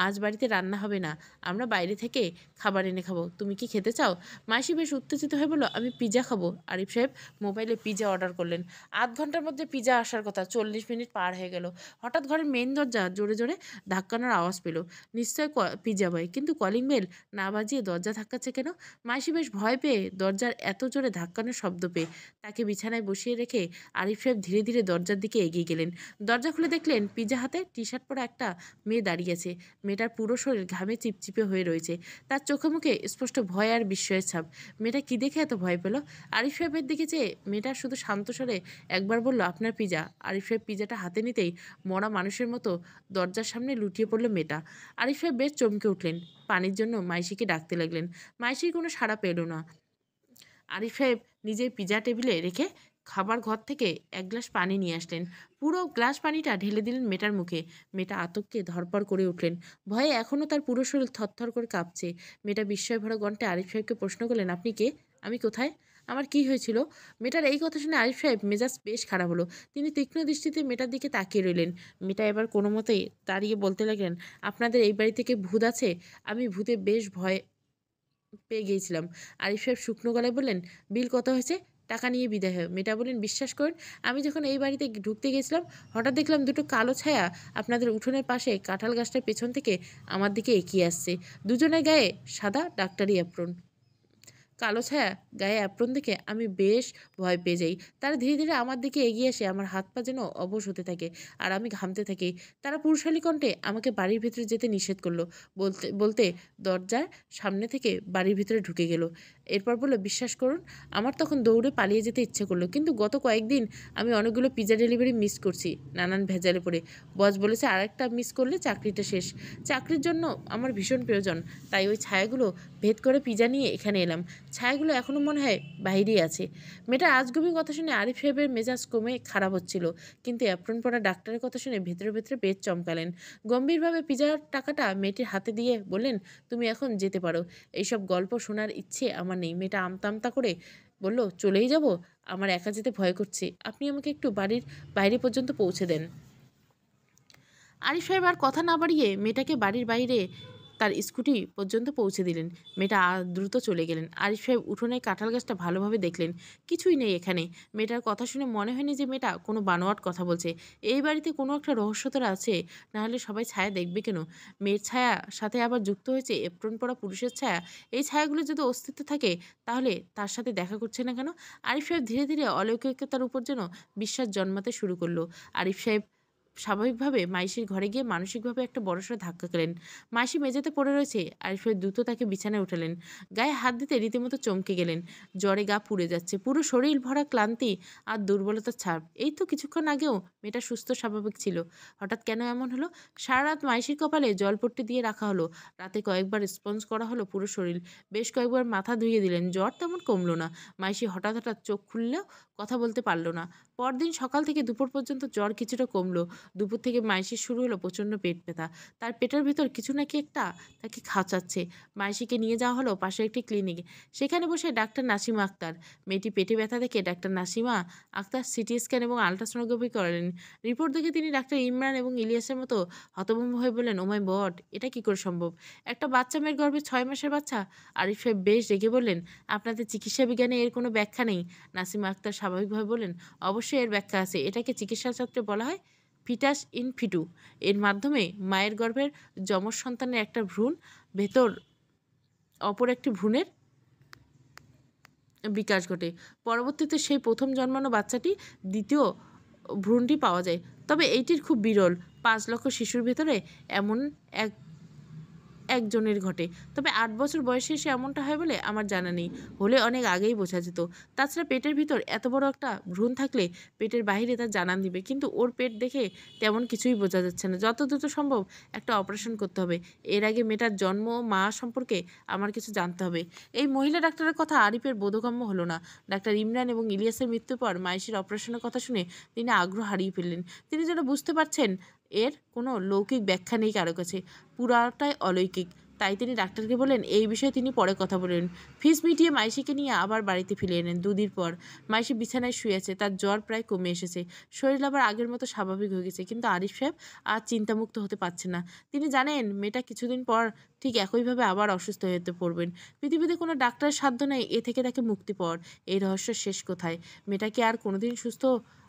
আজ বাড়িতে রান্না হবে না, আমরা বাইরে থেকে খাবার এনে খাবো, তুমি কি খেতে চাও? মাইশি বেশ উত্তেজিত হয়ে বলল, আমি পিৎজা খাবো। আরিফ সাহেব মোবাইলে পিৎজা অর্ডার করলেন। আধ ঘন্টার মধ্যে পিৎজা আসার কথা, 40 মিনিট পার হয়ে গেল। হঠাৎ ঘরের মেইন দরজা জোরে জোরে ধাক্কানোর আওয়াজ পেল। নিশ্চয় পিৎজা বয়, কিন্তু কলিং বেল না বাজিয়ে দরজা ধাক্কাচ্ছে কেন? মাইশি বেশ ভয় পেয়ে দরজার এত জোরে ধাক্কানোর শব্দ পেয়ে তাকে বিছানায় বসিয়ে রেখে আরিফ সাহেব ধীরে ধীরে দরজার দিকে এগিয়ে গেলেন। দরজা খুলে দেখলেন পিৎজা হাতে টি শার্ট পরা একটা মেয়ে দাঁড়িয়ে আছে। মেয়েটার পুরো শরীর ঘামে চিপচিপে হয়ে রয়েছে। তার চোখে মুখে স্পষ্ট ভয় আর বিস্ময়ের ছাপ। মেয়েটা কি দেখে এত ভয় পেল? আরিফ সাহেবের দিকে চেয়ে মেয়েটা শুধু শান্ত স্বরে একবার বলল, আপনার পিৎজা। আরিফ সাহেব পিৎজাটা হাতে নিতেই মরা মানুষের মতো দরজার সামনে লুটিয়ে পড়ল মেয়েটা। আরিফ সাহেব বেশ চমকে উঠলেন। পানির জন্য মাইশিকে ডাকতে লাগলেন। মাইশির কোনো সাড়া পেল না। আরিফ সাহেব নিজের পিৎজা টেবিলে রেখে খাবার ঘর থেকে এক গ্লাস পানি নিয়ে আসলেন। পুরো গ্লাস পানিটা ঢেলে দিলেন মেয়েটার মুখে। মেয়েটা আতঙ্কে ধরপড় করে উঠলেন। ভয়ে এখনও তার পুরো শরীর থরথর করে কাঁপছে। মেয়েটা বিস্ময় ভরা কণ্ঠে আরিফ সাহেবকে প্রশ্ন করলেন, আপনি কে? আমি কোথায়? আমার কি হয়েছিল? মেয়েটার এই কথা শুনে আরিফ সাহেব মেজাজ বেশ খারাপ হলো। তিনি তীক্ষ্ণ দৃষ্টিতে মেয়েটার দিকে তাকিয়ে রইলেন। মেয়েটা এবার কোনো মতেই দাঁড়িয়ে বলতে লাগলেন, আপনাদের এই বাড়ি থেকে ভূত আছে? আমি ভূতে বেশ ভয় পেয়ে গিয়েছিলাম। আরিফ সাহেব শুকনো গলায় বললেন, বিল কত হয়েছে? টাকা নিয়ে বিদায় হয়। মেয়েটা বললেন, বিশ্বাস করেন, আমি যখন এই বাড়িতে ঢুকতে গেছিলাম হঠাৎ দেখলাম দুটো কালো ছায়া আপনাদের উঠোনের পাশে কাঁঠাল গাছটার পেছন থেকে আমার দিকে এগিয়ে আসছে। দুজনের গায়ে সাদা ডাক্তারি অ্যাপ্রন। কালো ছায়া গায়ে অ্যাপ্রন দেখে আমি বেশ ভয় পেয়ে যাই। তারা ধীরে ধীরে আমার দিকে এগিয়ে এসে আমার হাত পা যেন অবশ হতে থাকে, আর আমি ঘামতে থাকি। তারা পুরুষালী কণ্ঠে আমাকে বাড়ির ভিতরে যেতে নিষেধ করলো। বলতে বলতে দরজার সামনে থেকে বাড়ির ভিতরে ঢুকে গেল। এরপর বললো, বিশ্বাস করুন, আমার তখন দৌড়ে পালিয়ে যেতে ইচ্ছে করলো, কিন্তু গত কয়েকদিন আমি অনেকগুলো পিৎজা ডেলিভারি মিস করছি নানান ভেজালে পড়ে। বস বলেছে আরেকটা মিস করলে চাকরিটা শেষ। চাকরির জন্য আমার ভীষণ প্রয়োজন, তাই ওই ছায়াগুলো ভেদ করে পিৎজা নিয়ে এখানে এলাম। ছায়াগুলো এখনও মনে হয় বাইরেই আছে। মেয়েটার আজগুবি কথা শুনে আরিফ সাহেবের মেজাজ কমে খারাপ হচ্ছিল, কিন্তু অ্যাপ্রন পরা ডাক্তারের কথা শুনে ভেতরে ভেতরে বেশ চমকালেন। গম্ভীরভাবে পিৎজার টাকাটা মেয়েটির হাতে দিয়ে বললেন, তুমি এখন যেতে পারো। এইসব গল্প শোনার ইচ্ছে আমার নেই। মেয়েটা আমতা আমতা করে বলল, চলেই যাব? আমার একা যেতে ভয় করছে, আপনি আমাকে একটু বাড়ির বাইরে পর্যন্ত পৌঁছে দেন। আরিফ সাহেব আর কথা না বাড়িয়ে মেয়েটাকে বাড়ির বাইরে তার স্কুটি পর্যন্ত পৌঁছে দিলেন। মেয়েটা দ্রুত চলে গেলেন। আরিফ সাহেব উঠোনে কাঁঠাল গাছটা ভালোভাবে দেখলেন। কিছুই নেই এখানে। মেয়েটার কথা শুনে মনে হয়নি যে মেয়েটা কোনো বানোয়াট কথা বলছে। এই বাড়িতে কোনো একটা রহস্যতার আছে, নাহলে সবাই ছায়া দেখবে কেন? মেয়ের ছায়া সাথে আবার যুক্ত হয়েছে এপ্রন পরা পুরুষের ছায়া। এই ছায়াগুলো যদি অস্তিত্ব থাকে, তাহলে তার সাথে দেখা করছে না কেন? আরিফ সাহেব ধীরে ধীরে অলৌকিকতার উপর যেন বিশ্বাস জন্মাতে শুরু করলো। আরিফ সাহেব স্বাভাবিকভাবে মাইশির ঘরে গিয়ে মানসিকভাবে একটা বড়সড় ধাক্কা খেলেন। মাইশি মেঝেতে পড়ে রয়েছে। আরিফ দ্রুত তাকে বিছানায় উঠালেন। গায়ে হাত দিতে রীতিমতো চমকে গেলেন। জ্বরে গা পুড়ে যাচ্ছে, পুরো শরীর ভরা ক্লান্তি আর দুর্বলতার ছাপ। এই তো কিছুক্ষণ আগেও মেয়েটা সুস্থ স্বাভাবিক ছিল, হঠাৎ কেন এমন হলো? সারা রাত মাইশির কপালে জলপট্টি দিয়ে রাখা হলো। রাতে কয়েকবার স্পঞ্জ করা হলো পুরো শরীর। বেশ কয়েকবার মাথা ধুইয়ে দিলেন। জ্বর তেমন কমলো না। মাইশি হঠাৎ হঠাৎ চোখ খুললেও কথা বলতে পারল না। পরদিন সকাল থেকে দুপুর পর্যন্ত জ্বর কিছুটা কমলো। দুপুর থেকে মাইশির শুরু হলো প্রচণ্ড পেট ব্যথা। তার পেটের ভেতর কিছু নাকি একটা তাকে খাওয়াচ্ছে। মাইশিকে নিয়ে যাওয়া হলো পাশের একটি ক্লিনিকে। সেখানে বসে ডাক্তার নাসিমা আক্তার। মেয়েটি পেটে ব্যথা দেখে ডাক্তার নাসিমা আক্তার সিটি স্ক্যান এবং আলট্রাসোনোগ্রাফি করালেন। রিপোর্ট দেখে তিনি ডাক্তার ইমরান এবং ইলিয়াসের মতো হতভম্ব হয়ে বললেন, ও মাই গড, এটা কি করে সম্ভব? একটা বাচ্চা মেয়ের গর্ভে 6 মাসের বাচ্চা? আরিফ সাহেব বেশ রেগে বললেন, আপনাদের চিকিৎসা বিজ্ঞানে এর কোনো ব্যাখ্যা নেই। নাসিমা আক্তার স্বাভাবিকভাবে বললেন, অবশ্যই এর ব্যাখ্যা আছে। এটাকে চিকিৎসাশাস্ত্রে বলা হয় ফিটাস ইন ফিটু। এর মাধ্যমে মায়ের গর্ভের যমজ সন্তানের একটা ভ্রূণ ভেতর অপর একটি ভ্রূণের বিকাশ ঘটে। পরবর্তীতে সেই প্রথম জন্মানো বাচ্চাটি দ্বিতীয় ভ্রূণটি পাওয়া যায়। তবে এইটির খুব বিরল। 5 লক্ষ শিশুর ভেতরে এমন একজনের ঘটে। তবে 8 বছর বয়সে এসে এমনটা হয় বলে আমার জানা নেই। হলে অনেক আগেই বোঝা যেত। তাছাড়া পেটের ভিতর এত বড় একটা ভ্রূণ থাকলে পেটের বাইরে তার জানান দিবে, কিন্তু ওর পেট দেখে তেমন কিছুই বোঝা যাচ্ছে না। যত দ্রুত সম্ভব একটা অপারেশন করতে হবে। এর আগে মেয়েটার জন্ম ও মা সম্পর্কে আমার কিছু জানতে হবে। এই মহিলা ডাক্তারের কথা আরিফের বোধগম্য হলো না। ডাক্তার ইমরান এবং ইলিয়াসের মৃত্যুর পর মাইশির অপারেশনের কথা শুনে তিনি আগ্রহ হারিয়ে ফেললেন। তিনি যেন বুঝতে পারছেন এর কোনো লৌকিক ব্যাখ্যা নেই কারো কাছে, পুরাটাই অলৌকিক। তাই তিনি ডাক্তারকে বললেন এই বিষয়ে তিনি পরে কথা বললেন। ফিস মিটিয়ে মাইশিকে নিয়ে আবার বাড়িতে ফিরে এলেন। 2 দিন পর মাইশি বিছানায় শুয়ে আছে। তার জ্বর প্রায় কমে এসেছে। শরীর আবার আগের মতো স্বাভাবিক হয়ে গেছে। কিন্তু আরিফ সাহেব আর চিন্তামুক্ত হতে পারছেন না। তিনি জানেন মেয়েটা কিছুদিন পর ঠিক একইভাবে আবার অসুস্থ হয়ে পড়বেন। পৃথিবীতে কোনো ডাক্তারের সাধ্য নেই এ থেকে তাকে মুক্তি পাওয়ার। এই রহস্যের শেষ কোথায়? মেয়েটা কি আর কোনোদিন সুস্থ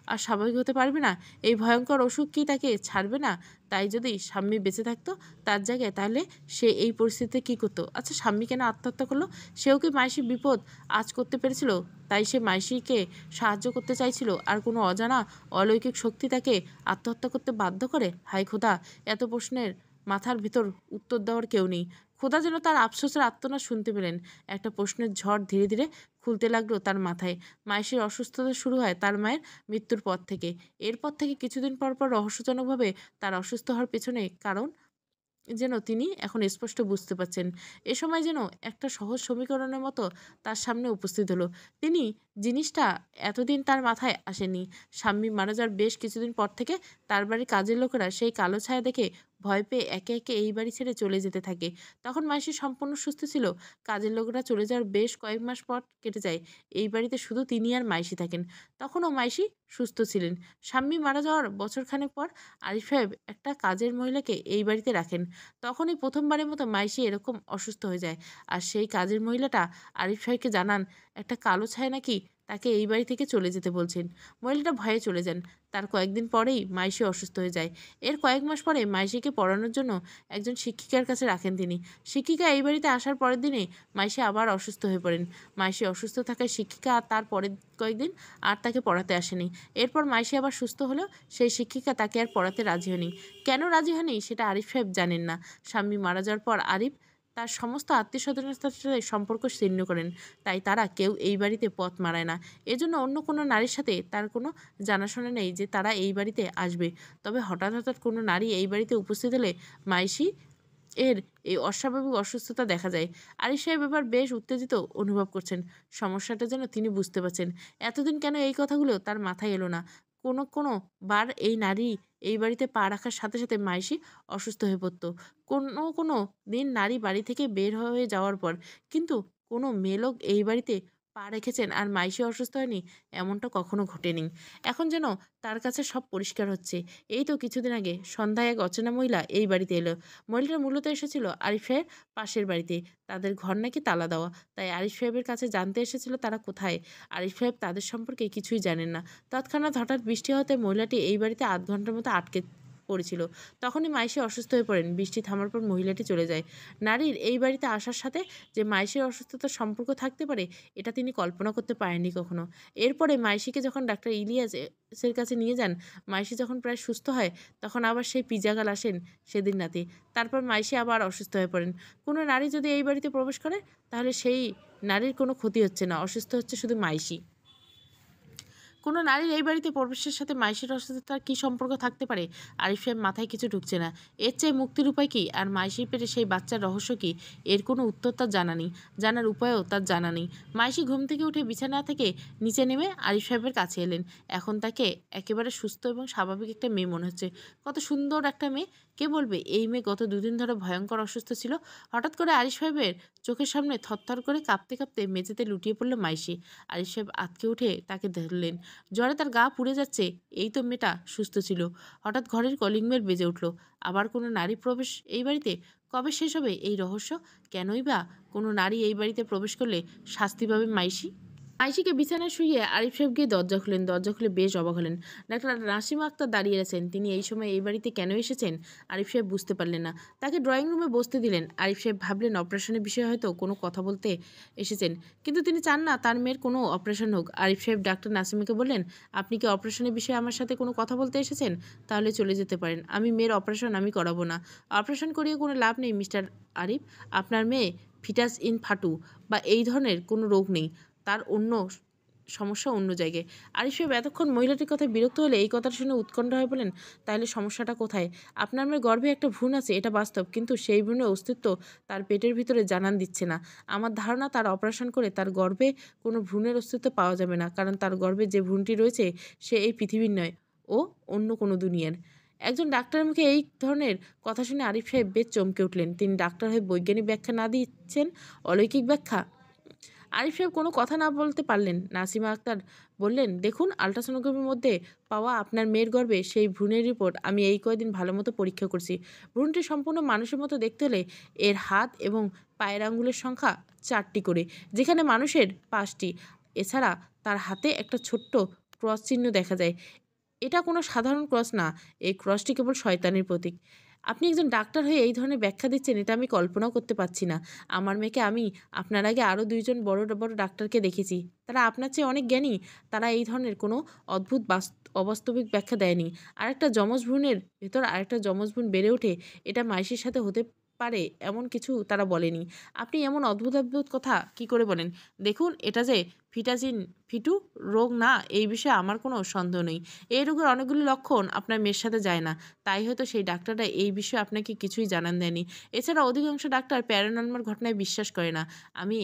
আর স্বাভাবিক হতে পারবে না? এই ভয়ঙ্কর অসুখ কি তাকে ছাড়বে না? তাই যদি স্বামী বেঁচে থাকতো তার জায়গায়, তাহলে সে এই পরিস্থিতিতে কী করতো? আচ্ছা, স্বামী কেন আত্মহত্যা করলো? সেও কি মাইশির বিপদ আজ করতে পেরেছিল? তাই সে মাইশিকে সাহায্য করতে চাইছিল, আর কোনো অজানা অলৌকিক শক্তি তাকে আত্মহত্যা করতে বাধ্য করে? হায় খোদা, এত প্রশ্নের মাথার ভিতর উত্তর দেওয়ার কেউ নেই। খোদা যেন তার আফসোসের আর্তনাদ শুনতে পেলেন। একটা প্রশ্নের ঝড় ধীরে ধীরে খুলতে লাগলো তার মাথায়। মাইশির অসুস্থতা শুরু হয় তার মায়ের মৃত্যুর পর থেকে। এরপর থেকে কিছুদিন পর পর রহস্যজনকভাবে তার অসুস্থ হওয়ার পেছনে কারণ যেন তিনি এখন স্পষ্ট বুঝতে পারছেন। এ সময় যেন একটা সহজ সমীকরণের মতো তার সামনে উপস্থিত হলো। তিনি জিনিসটা এতদিন তার মাথায় আসেনি। স্বামী মারা যাওয়ার বেশ কিছুদিন পর থেকে তার বাড়ির কাজের লোকেরা সেই কালো ছায়া দেখে ভয় পেয়ে একে একে এই বাড়ি ছেড়ে চলে যেতে থাকে। তখন মাইশি সম্পূর্ণ সুস্থ ছিল। কাজের লোকেরা চলে যাওয়ার বেশ কয়েক মাস পর কেটে যায়। এই বাড়িতে শুধু তিনি আর মাইশি থাকেন। তখনও মাইশি সুস্থ ছিলেন। স্বামী মারা যাওয়ার বছরখানেক পর আরিফ সাহেব একটা কাজের মহিলাকে এই বাড়িতে রাখেন। তখনই প্রথমবারের মতো মাইশি এরকম অসুস্থ হয়ে যায়। আর সেই কাজের মহিলাটা আরিফ সাহেবকে জানান একটা কালো ছায়া নাকি তাকে এই বাড়ি থেকে চলে যেতে বলছেন। মহিলাটা ভয়ে চলে যান। তার কয়েকদিন পরেই মাইশি অসুস্থ হয়ে যায়। এর কয়েক মাস পরে মাইশিকে পড়ানোর জন্য একজন শিক্ষিকার কাছে রাখেন তিনি। শিক্ষিকা এই বাড়িতে আসার পরের দিনে মাইশি আবার অসুস্থ হয়ে পড়েন। মাইশি অসুস্থ থাকায় শিক্ষিকা আর তার পরের কয়েকদিন আর তাকে পড়াতে আসেনি। এরপর মাইশি আবার সুস্থ হলেও সেই শিক্ষিকা তাকে আর পড়াতে রাজি হয়নি। কেন রাজি হয়নি সেটা আরিফ সাহেব জানেন না। স্বামী মারা যাওয়ার পর আরিফ তার সমস্ত আত্মীয়-স্বজনের সাথে সম্পর্ক ছিন্ন করেন। তাই তারা কেউ এই বাড়িতে পথ মারায় না। এজন্য অন্য কোনো নারীর সাথে তার কোনো জানাশোনা নেই যে তারা এই বাড়িতে আসবে। তবে হঠাৎ হঠাৎ কোনো নারী এই বাড়িতে উপস্থিত হলে মাইশি এর এই অস্বাভাবিক অসুস্থতা দেখা যায়। আরিফ সাহেব এবার বেশ উত্তেজিত অনুভব করছেন। সমস্যাটা যেন তিনি বুঝতে পারছেন। এতদিন কেন এই কথাগুলো তার মাথায় এলো না? কোনো বার এই নারী এই বাড়িতে পা রাখার সাথে সাথে মাইশি অসুস্থ হয়ে পড়তো। কোনো দিন নারী বাড়ি থেকে বের হয়ে যাওয়ার পর। কিন্তু কোনো মেয়েলোক এই বাড়িতে পা রেখেছেন আর মাইশি অসুস্থ হয়নি, এমনটা কখনো ঘটেনি। এখন যেন তার কাছে সব পরিষ্কার হচ্ছে। এই তো কিছুদিন আগে সন্ধ্যায় এক অচেনা মহিলা এই বাড়িতে এলো। মহিলাটা মূলত এসেছিল আরিফের পাশের বাড়িতে। তাদের ঘর নাকি তালা দেওয়া। তাই আরিফ সাহেবের কাছে জানতে এসেছিল তারা কোথায়। আরিফ সাহেব তাদের সম্পর্কে কিছুই জানেন না। তৎক্ষণাৎ হঠাৎ বৃষ্টি হতে মহিলাটি এই বাড়িতে আধ ঘন্টার মতো আটকে পড়েছিল। তখনই মাইশি অসুস্থ হয়ে পড়েন। বৃষ্টি থামার পর মহিলাটি চলে যায়। নারীর এই বাড়িতে আসার সাথে যে মাইশির অসুস্থতার সম্পর্ক থাকতে পারে এটা তিনি কল্পনা করতে পারেননি কখনো। এরপরে মাইশিকে যখন ডাক্তার ইলিয়াসের কাছে নিয়ে যান, মাইশি যখন প্রায় সুস্থ হয় তখন আবার সেই পিজাগাল আসেন সেদিন রাতে। তারপর মাইশি আবার অসুস্থ হয়ে পড়েন। কোনো নারী যদি এই বাড়িতে প্রবেশ করে তাহলে সেই নারীর কোনো ক্ষতি হচ্ছে না, অসুস্থ হচ্ছে শুধু মাইশি। কোনো নারীর এই বাড়িতে প্রবেশের সাথে মাইশির অসুস্থতার কী সম্পর্ক থাকতে পারে? আরিফ সাহেব মাথায় কিছু ঢুকছে না। এর চেয়ে মুক্তির উপায় কী? আর মাইশির পেটে সেই বাচ্চার রহস্য কী? এর কোনো উত্তর তার জানা নেই, জানার উপায়ও তার জানা নেই। মাইশি ঘুম থেকে উঠে বিছানা থেকে নিচে নেমে আরিফ সাহেবের কাছে এলেন। এখন তাকে একেবারে সুস্থ এবং স্বাভাবিক একটা মেয়ে মনে হচ্ছে। কত সুন্দর একটা মেয়ে! কে বলবে এই মেয়ে গত দুদিন ধরে ভয়ঙ্কর অসুস্থ ছিল? হঠাৎ করে আরিফ সাহেবের চোখের সামনে থরথর করে কাঁপতে কাঁপতে মেঝেতে লুটিয়ে পড়ল মাইশি। আরিফ সাহেব আঁতকে উঠে তাকে ধরলেন। জ্বরে তার গা পুড়ে যাচ্ছে। এই তো মেয়েটা সুস্থ ছিল। হঠাৎ ঘরের কলিং বেল বেজে উঠল। আবার কোনো নারী প্রবেশ এই বাড়িতে? কবে শেষ হবে এই রহস্য? কেনই বা কোনো নারী এই বাড়িতে প্রবেশ করলে শাস্তি পাবে মাইশি? আয়েশিকে বিছানায় শুইয়ে আরিফ সাহেব গিয়ে দরজা খুলেন। দরজা খুলে বেশ অবাক হলেন। ডাক্তার নাসিমা আক্তার দাঁড়িয়ে আছেন। তিনি এই সময় এই বাড়িতে কেন এসেছেন আরিফ সাহেব বুঝতে পারলেন না। তাকে ড্রয়িং রুমে বসতে দিলেন। আরিফ সাহেব ভাবলেন অপারেশনের বিষয়ে হয়তো কোনো কথা বলতে এসেছেন, কিন্তু তিনি চান না তার মেয়ের কোনো অপারেশন হোক। আরিফ সাহেব ডাক্তার নাসিমাকে বললেন, আপনি কি অপারেশনের বিষয়ে আমার সাথে কোনো কথা বলতে এসেছেন? তাহলে চলে যেতে পারেন। আমি মেয়ের অপারেশন আমি করাবো না। অপারেশন করিয়ে কোনো লাভ নেই মিস্টার আরিফ। আপনার মেয়ে ফিটাস ইন ফাটু বা এই ধরনের কোনো রোগ নেই। তার অন্য সমস্যা অন্য জায়গায়। আরিফ সাহেব এতক্ষণ মহিলাটির কথায় বিরক্ত হলে এই কথাটা শুনে উৎকণ্ঠ হয়ে বলেন, তাহলে সমস্যাটা কোথায়? আপনার মেয়ের গর্ভে একটা ভ্রূণ আছে, এটা বাস্তব, কিন্তু সেই ভ্রূণের অস্তিত্ব তার পেটের ভিতরে জানান দিচ্ছে না। আমার ধারণা তার অপারেশন করে তার গর্ভে কোনো ভ্রূণের অস্তিত্ব পাওয়া যাবে না, কারণ তার গর্ভে যে ভ্রূণটি রয়েছে সে এই পৃথিবীর নয়, ও অন্য কোনো দুনিয়ার। একজন ডাক্তারের মুখে এই ধরনের কথা শুনে আরিফ সাহেব বেশ চমকে উঠলেন। তিনি ডাক্তার হয়ে বৈজ্ঞানিক ব্যাখ্যা না দিচ্ছেন অলৌকিক ব্যাখ্যা? আরিফ সাহেব কোনো কথা না বলতে পারলেন। নাসিমা আক্তার বললেন, দেখুন, আলট্রাসোনোগ্রাফির মধ্যে পাওয়া আপনার মেয়ের গর্ভে সেই ভ্রূণের রিপোর্ট আমি এই কয়দিন ভালো মতো পরীক্ষা করছি। ভ্রূণটি সম্পূর্ণ মানুষের মতো দেখতে হলে এর হাত এবং পায়ের আঙ্গুলের সংখ্যা 4টি করে, যেখানে মানুষের 5টি। এছাড়া তার হাতে একটা ছোট্ট ক্রস চিহ্ন দেখা যায়। এটা কোনো সাধারণ ক্রস না, এই ক্রসটি কেবল শয়তানের প্রতীক। আপনি একজন ডাক্তার হয়ে এই ধরনের ব্যাখ্যা দিচ্ছেন, এটা আমি কল্পনাও করতে পারছি না। আমার মেয়েকে আমি আপনার আগে আরও 2জন বড় বড় ডাক্তারকে দেখেছি, তারা আপনার চেয়ে অনেক জ্ঞানী। তারা এই ধরনের কোনো অদ্ভুত অবাস্তবিক ব্যাখ্যা দেয়নি। আরেকটা যমজ ভ্রূণের ভেতর আরেকটা যমজ ভ্রূণ বেড়ে ওঠে, এটা মাইশির সাথে হতে পারে এমন কিছু তারা বলেনি। আপনি এমন অদ্ভুত অদ্ভুত কথা কি করে বলেন? দেখুন, এটা যে ফিটাজিন ফিটু রোগ না, এই বিষয়ে আমার কোনো সন্দেহ নেই। এই রোগের অনেকগুলি লক্ষণ আপনার মেয়ের সাথে যায় না, তাই হয়তো সেই ডাক্তাররা এই বিষয়ে আপনাকে কিছুই জানান দেয়নি। এছাড়া অধিকাংশ ডাক্তার প্যারানর্মাল ঘটনায় বিশ্বাস করে না। আমি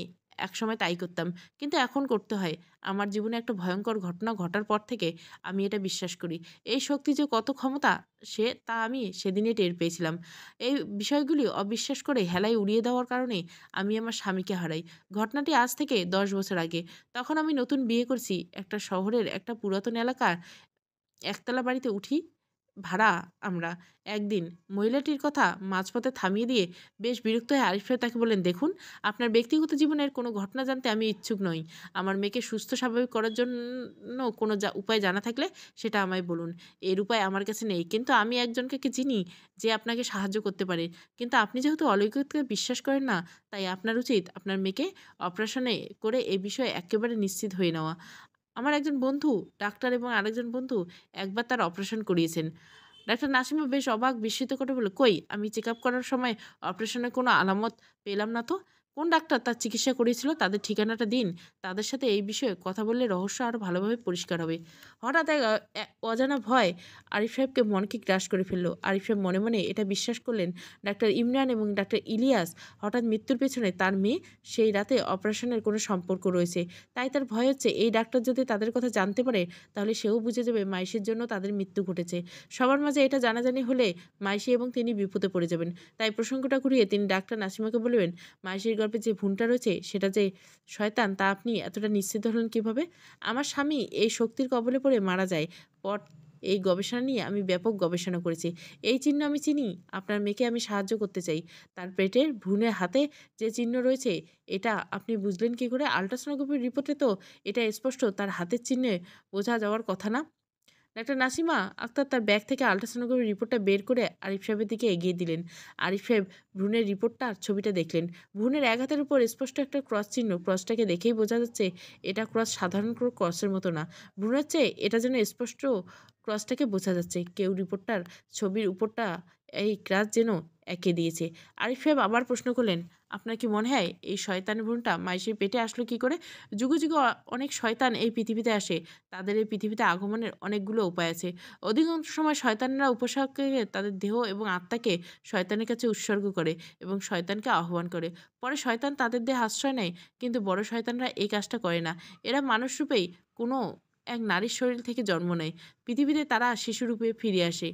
একসময় তাই করতাম, কিন্তু এখন করতে হয়। আমার জীবনে একটা ভয়ঙ্কর ঘটনা ঘটার পর থেকে আমি এটা বিশ্বাস করি। এই শক্তি যে কত ক্ষমতা তা আমি সেদিনই টের পেয়েছিলাম। এই বিষয়গুলি অবিশ্বাস করে হেলায় উড়িয়ে দেওয়ার কারণে আমি আমার স্বামীকে হারাই। ঘটনাটি আজ থেকে 10 বছর আগে। তখন আমি নতুন বিয়ে করছি। একটা শহরের একটা পুরাতন এলাকার একতলা বাড়িতে উঠি ভাড়া আমরা। একদিন মহিলাটির কথা মাঝপথে থামিয়ে দিয়ে বেশ বিরক্ত হয়ে আরিফ সাহেব তাকে বললেন, দেখুন, আপনার ব্যক্তিগত জীবনের কোনো ঘটনা জানতে আমি ইচ্ছুক নই। আমার মেয়েকে সুস্থ স্বাভাবিক করার জন্য কোনো উপায় জানা থাকলে সেটা আমায় বলুন। এর উপায় আমার কাছে নেই, কিন্তু আমি একজনকে চিনি যে আপনাকে সাহায্য করতে পারে। কিন্তু আপনি যেহেতু অলৌকিককে বিশ্বাস করেন না, তাই আপনার উচিত আপনার মেয়েকে অপারেশনে করে এ বিষয়ে একেবারে নিশ্চিত হয়ে নেওয়া। আমার একজন বন্ধু ডাক্তার এবং আরেকজন বন্ধু একবার তার অপারেশন করিয়েছেন। ডাক্তার নাসিমা বেশ অবাক বিস্মিত করে বলল, কই, আমি চেক আপ করার সময় অপারেশনের কোনো আলামত পেলাম না তো। কোন ডাক্তার তার চিকিৎসা করিয়েছিল তাদের ঠিকানাটা দিন। তাদের সাথে এই বিষয়ে কথা বললে রহস্য আরও ভালোভাবে পরিষ্কার হবে। হঠাৎ এক অজানা ভয় আরিফ সাহেবকে মনকে গ্রাস করে ফেলল। আরিফ সাহেব মনে মনে এটা বিশ্বাস করলেন, ডাক্তার ইমরান এবং ডাক্তার ইলিয়াস হঠাৎ মৃত্যুর পেছনে তার মেয়ে সেই রাতে অপারেশনের কোনো সম্পর্ক রয়েছে। তাই তার ভয় হচ্ছে এই ডাক্তার যদি তাদের কথা জানতে পারে, তাহলে সেও বুঝে যাবে মাইশির জন্য তাদের মৃত্যু ঘটেছে। সবার মাঝে এটা জানাজানি হলে মাইশি এবং তিনি বিপদে পড়ে যাবেন। তাই প্রসঙ্গটা ঘুরিয়ে তিনি ডাক্তার নাসিমাকে বলবেন, মাইশির গর্ভে যে ভ্রূণটা রয়েছে সেটা যে শয়তান, তা আপনি এতটা নিশ্চিত হলেন কীভাবে? আমার স্বামী এই শক্তির কবলে পড়ে মারা যায় পর এই গবেষণা নিয়ে আমি ব্যাপক গবেষণা করেছি। এই চিহ্ন আমি চিনি। আপনার মেয়েকে আমি সাহায্য করতে চাই। তার পেটের ভ্রূণের হাতে যে চিহ্ন রয়েছে, এটা আপনি বুঝলেন কী করে? আল্ট্রাসোনোগ্রাফির রিপোর্টে তো এটা স্পষ্ট তার হাতের চিহ্নে বোঝা যাওয়ার কথা না? ডাক্তার নাসিমা আক্তার তার ব্যাগ থেকে আল্ট্রাসোনোগ্রাফির রিপোর্টটা বের করে আরিফ সাহেবের দিকে এগিয়ে দিলেন। আরিফ সাহেব ভ্রূণের রিপোর্টটার ছবিটা দেখলেন। ভ্রূণের এক হাতের উপর স্পষ্ট একটা ক্রস চিহ্ন। ক্রসটাকে দেখেই বোঝা যাচ্ছে এটা ক্রস সাধারণ কোনো ক্রসের মতো না। ভ্রূণের চেয়ে এটা যেন স্পষ্ট ক্রসটাকে বোঝা যাচ্ছে। কেউ রিপোর্টটার ছবির উপরটা এই ক্রাস যেন এঁকে দিয়েছে। আরিফ সাহেব আবার প্রশ্ন করলেন, আপনার কি মনে হয় এই শয়তানের ভ্রূণটা মাইশির পেটে আসলো কি করে? যুগে যুগে অনেক শয়তান এই পৃথিবীতে আসে। তাদের এই পৃথিবীতে আগমনের অনেকগুলো উপায় আছে। অধিকাংশ সময় শয়তানরা উপাসককে তাদের দেহ এবং আত্মাকে শয়তানের কাছে উৎসর্গ করে এবং শয়তানকে আহ্বান করে। পরে শয়তান তাদের দেহে আশ্রয় নেয়। কিন্তু বড় শয়তানরা এই কাজটা করে না। এরা মানুষরূপেই কোনো এক নারীর শরীর থেকে জন্ম নেয়। পৃথিবীতে তারা শিশুরূপে ফিরে আসে।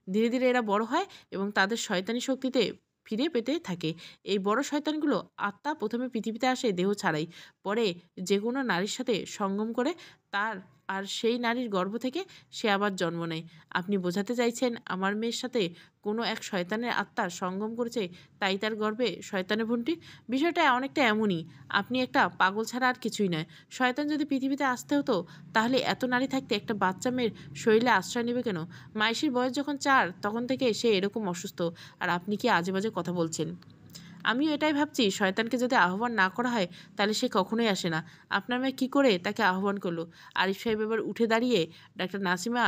ধীরে ধীরে এরা বড় হয় এবং তাদের শয়তানি শক্তিতে ফিরে পেতে থাকে। এই বড় শয়তানগুলো আত্মা প্রথমে পৃথিবীতে আসে দেহ ছাড়াই, পরে যে কোনো নারীর সাথে সঙ্গম করে তার আর সেই নারীর গর্ভ থেকে সে আবার জন্ম নেয়। আপনি বোঝাতে চাইছেন আমার মেয়ের সাথে কোনো এক শয়তানের আত্মা সঙ্গম করেছে, তাই তার গর্ভে শয়তানের ভ্রূণটি? বিষয়টা অনেকটা এমনই। আপনি একটা পাগল ছাড়া আর কিছুই নয়। শয়তান যদি পৃথিবীতে আসতে হতো তাহলে এত নারী থাকতে একটা বাচ্চা মেয়ের শরীরে আশ্রয় নেবে কেন? মাইশির বয়স যখন 4 তখন থেকে সে এরকম অসুস্থ, আর আপনি কি আজে বাজে কথা বলছেন? আমিও এটাই ভাবছি, শয়তানকে যদি আহ্বান না করা হয় তাহলে সে কখনোই আসে না। আপনার মেয়ে কী করে তাকে আহ্বান করলো? আরিফ সাহেব এবার উঠে দাঁড়িয়ে ডাক্তার নাসিমা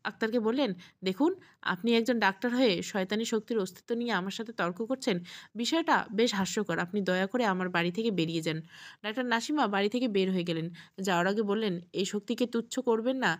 আক্তারকে বললেন, দেখুন, আপনি একজন ডাক্তার হয়ে শয়তানি শক্তির অস্তিত্ব নিয়ে আমার সাথে তর্ক করছেন। বিষয়টা বেশ হাস্যকর। আপনি দয়া করে আমার বাড়ি থেকে বেরিয়ে যান। ডাক্তার নাসিমা বাড়ি থেকে বের হয়ে গেলেন। যাওয়ার আগে বললেন, এই শক্তিকে তুচ্ছ করবেন না।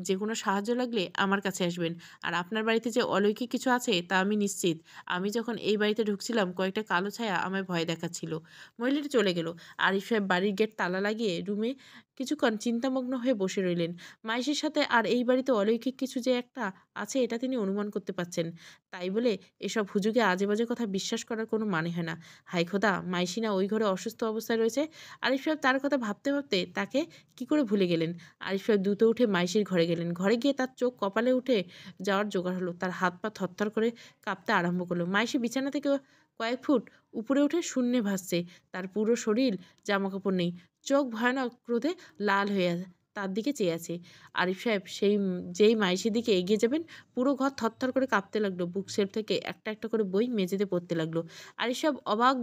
যে কোনো সাহায্য লাগলে আমার কাছে আসবেন। আর আপনার বাড়িতে যে অলৌকিক কিছু আছে তা আমি নিশ্চিত। আমি যখন এই বাড়িতে ঢুকছিলাম কয়েকটা কালো ছায়া আমায় ভয় দেখাচ্ছিল। মহিলাটি চলে গেল। আরিফ সাহেব বাড়ির গেট তালা লাগিয়ে রুমে কিছুক্ষণ চিন্তামগ্ন হয়ে বসে রইলেন। মাইশির সাথে আর এই বাড়িতে অলৌকিক কিছু যে একটা আছে এটা তিনি অনুমান করতে পারছেন। তাই বলে এসব হুজুগে আজে বাজে কথা বিশ্বাস করার কোনো মানে হয় না। হায় খোদা, মাইশি না ওই ঘরে অসুস্থ অবস্থায় রয়েছে? আরিফ সাহেব তার কথা ভাবতে ভাবতে তাকে কি করে ভুলে গেলেন। আরিফ সাহেব দ্রুত উঠে মাইশির ঘরে গেলেন। ঘরে গিয়ে তার চোখ কপালে উঠে যাওয়ার জোগাড় হলো। তার হাত পা থরথর করে কাঁপতে আরম্ভ করলো। মাইশি বিছানা থেকে কয়েক ফুট উপরে উঠে শূন্যে ভাসছে। তার পুরো শরীর জামাকাপড় নেই। চোখ ভয়ানক ক্রোধে লাল হয়ে তার দিকে চেয়ে আছে। আরিফ সাহেব যেই মাইশির দিকে এগিয়ে যাবেন, পুরো ঘর থরথর করে কাঁপতে লাগলো। বুক শেলফ থেকে একটা একটা করে বই মেঝেতে পড়তে লাগলো। আরিফ সাহেব অবাক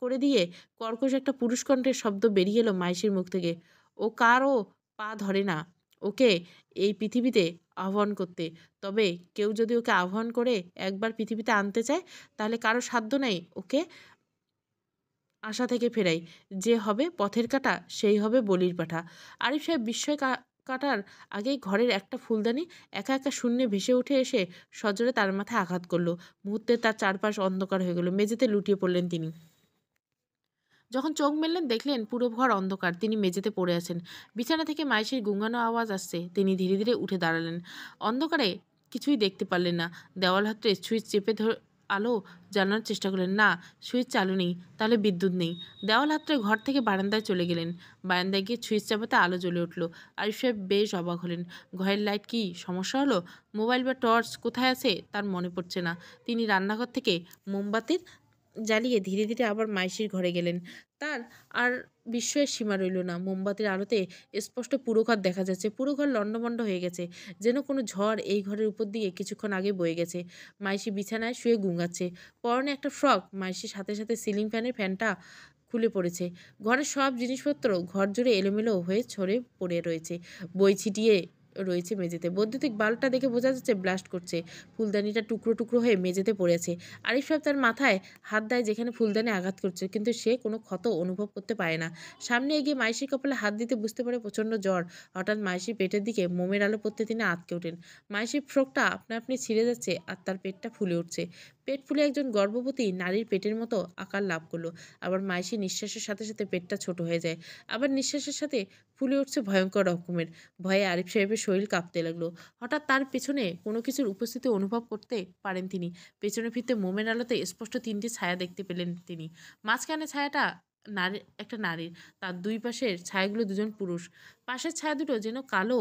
করে দিয়ে কর্কশ একটা পুরুষ কণ্ঠের শব্দ বেরিয়ে এলো মাইশির মুখ থেকে, ও কারও পা ধরে না ওকে এই পৃথিবীতে আহ্বান করতে। তবে কেউ যদি ওকে আহ্বান করে একবার পৃথিবীতে আনতে চায় তাহলে কারো সাধ্য নেই ওকে আশা থেকে ফেরাই। যে হবে পথের কাঁটা সেই হবে বলির পাঠা। আরিফ সাহেব বিস্ময় কাটার আগেই ঘরের একটা ফুলদানি একা একা শূন্যে ভেসে উঠে এসে সজোরে তার মাথায় আঘাত করলো। মুহূর্তে তার চারপাশ অন্ধকার হয়ে গেল। মেঝেতে লুটিয়ে পড়লেন তিনি। যখন চোখ মেললেন দেখলেন পুরো ঘর অন্ধকার। তিনি মেঝেতে পড়ে আছেন। বিছানা থেকে মাইশির গুঙানো আওয়াজ আসছে। তিনি ধীরে ধীরে উঠে দাঁড়ালেন। অন্ধকারে কিছুই দেখতে পারলেন না। দেওয়াল হাতে সুইচ চেপে আলো জ্বালানোর চেষ্টা করলেন। না, সুইচ চালু নেই। তাহলে বিদ্যুৎ নেই। দেওয়াল হাতড়ে ঘর থেকে বারান্দায় চলে গেলেন। বারান্দায় গিয়ে সুইচ চাপাতে আলো জ্বলে উঠল। আরিফ সাহেব বেশ অবাক হলেন। ঘরের লাইট কি সমস্যা হলো? মোবাইল বা টর্চ কোথায় আছে তার মনে পড়ছে না। তিনি রান্নাঘর থেকে মোমবাতির জ্বালিয়ে ধীরে ধীরে আবার মাইশির ঘরে গেলেন। তার আর বিস্ময়ের সীমা রইল না। মোমবাতির আলোতে স্পষ্ট পুরো ঘর দেখা যাচ্ছে। পুরো ঘর লণ্ডভণ্ড হয়ে গেছে, যেন কোনো ঝড় এই ঘরের উপর দিয়ে কিছুক্ষণ আগে বয়ে গেছে। মাইশি বিছানায় শুয়ে গুঙাচ্ছে। পরনে একটা ফ্রক। মাইশির সাথে সাথে সিলিং ফ্যানের ফ্যানটা খুলে পড়েছে। ঘরের সব জিনিসপত্র ঘর জুড়ে এলোমেলো হয়ে ছড়ে পড়ে রয়েছে। বই ছিটিয়ে রয়েছে মেঝেতে। বৈদ্যুতিক বাল্বটা দেখে বোঝা যাচ্ছে ব্লাস্ট করছে। ফুলদানিটা টুকরো টুকরো হয়ে মেঝেতে পড়েছে। আরিফ সাহেব তার মাথায় হাত দেয় যেখানে ফুলদানি আঘাত করছে, কিন্তু সে কোনো ক্ষত অনুভব করতে পারে না। সামনে এগিয়ে মাইশির কপালে হাত দিতে বুঝতে পারে প্রচণ্ড জ্বর। হঠাৎ মাইশির পেটের দিকে মোমের আলো পড়তে তিনি আঁতকে ওঠেন। মাইশির ফ্রকটা আপনা আপনি ছিঁড়ে যাচ্ছে আর তার পেটটা ফুলে উঠছে। পেট ফুলে একজন গর্ভবতী নারীর পেটের মতো আকার লাভ করলো। আবার মাইশির নিঃশ্বাসের সাথে সাথে পেটটা ছোট হয়ে যায়। আবার নিঃশ্বাসের সাথে ফুলে উঠছে ভয়ঙ্কর রকমের। ভয়ে আরিফ সাহেবের শরীর কাঁপতে লাগলো। হঠাৎ তার পেছনে কোনো কিছুর উপস্থিতি অনুভব করতে পারেন তিনি। পেছনে ফিরতে মোমের আলোতে স্পষ্ট 3টি ছায়া দেখতে পেলেন তিনি। মাঝখানে ছায়াটা একটা নারীর। তার দুই পাশের ছায়াগুলো দুজন পুরুষ। পাশের ছায়া দুটো যেন কালো,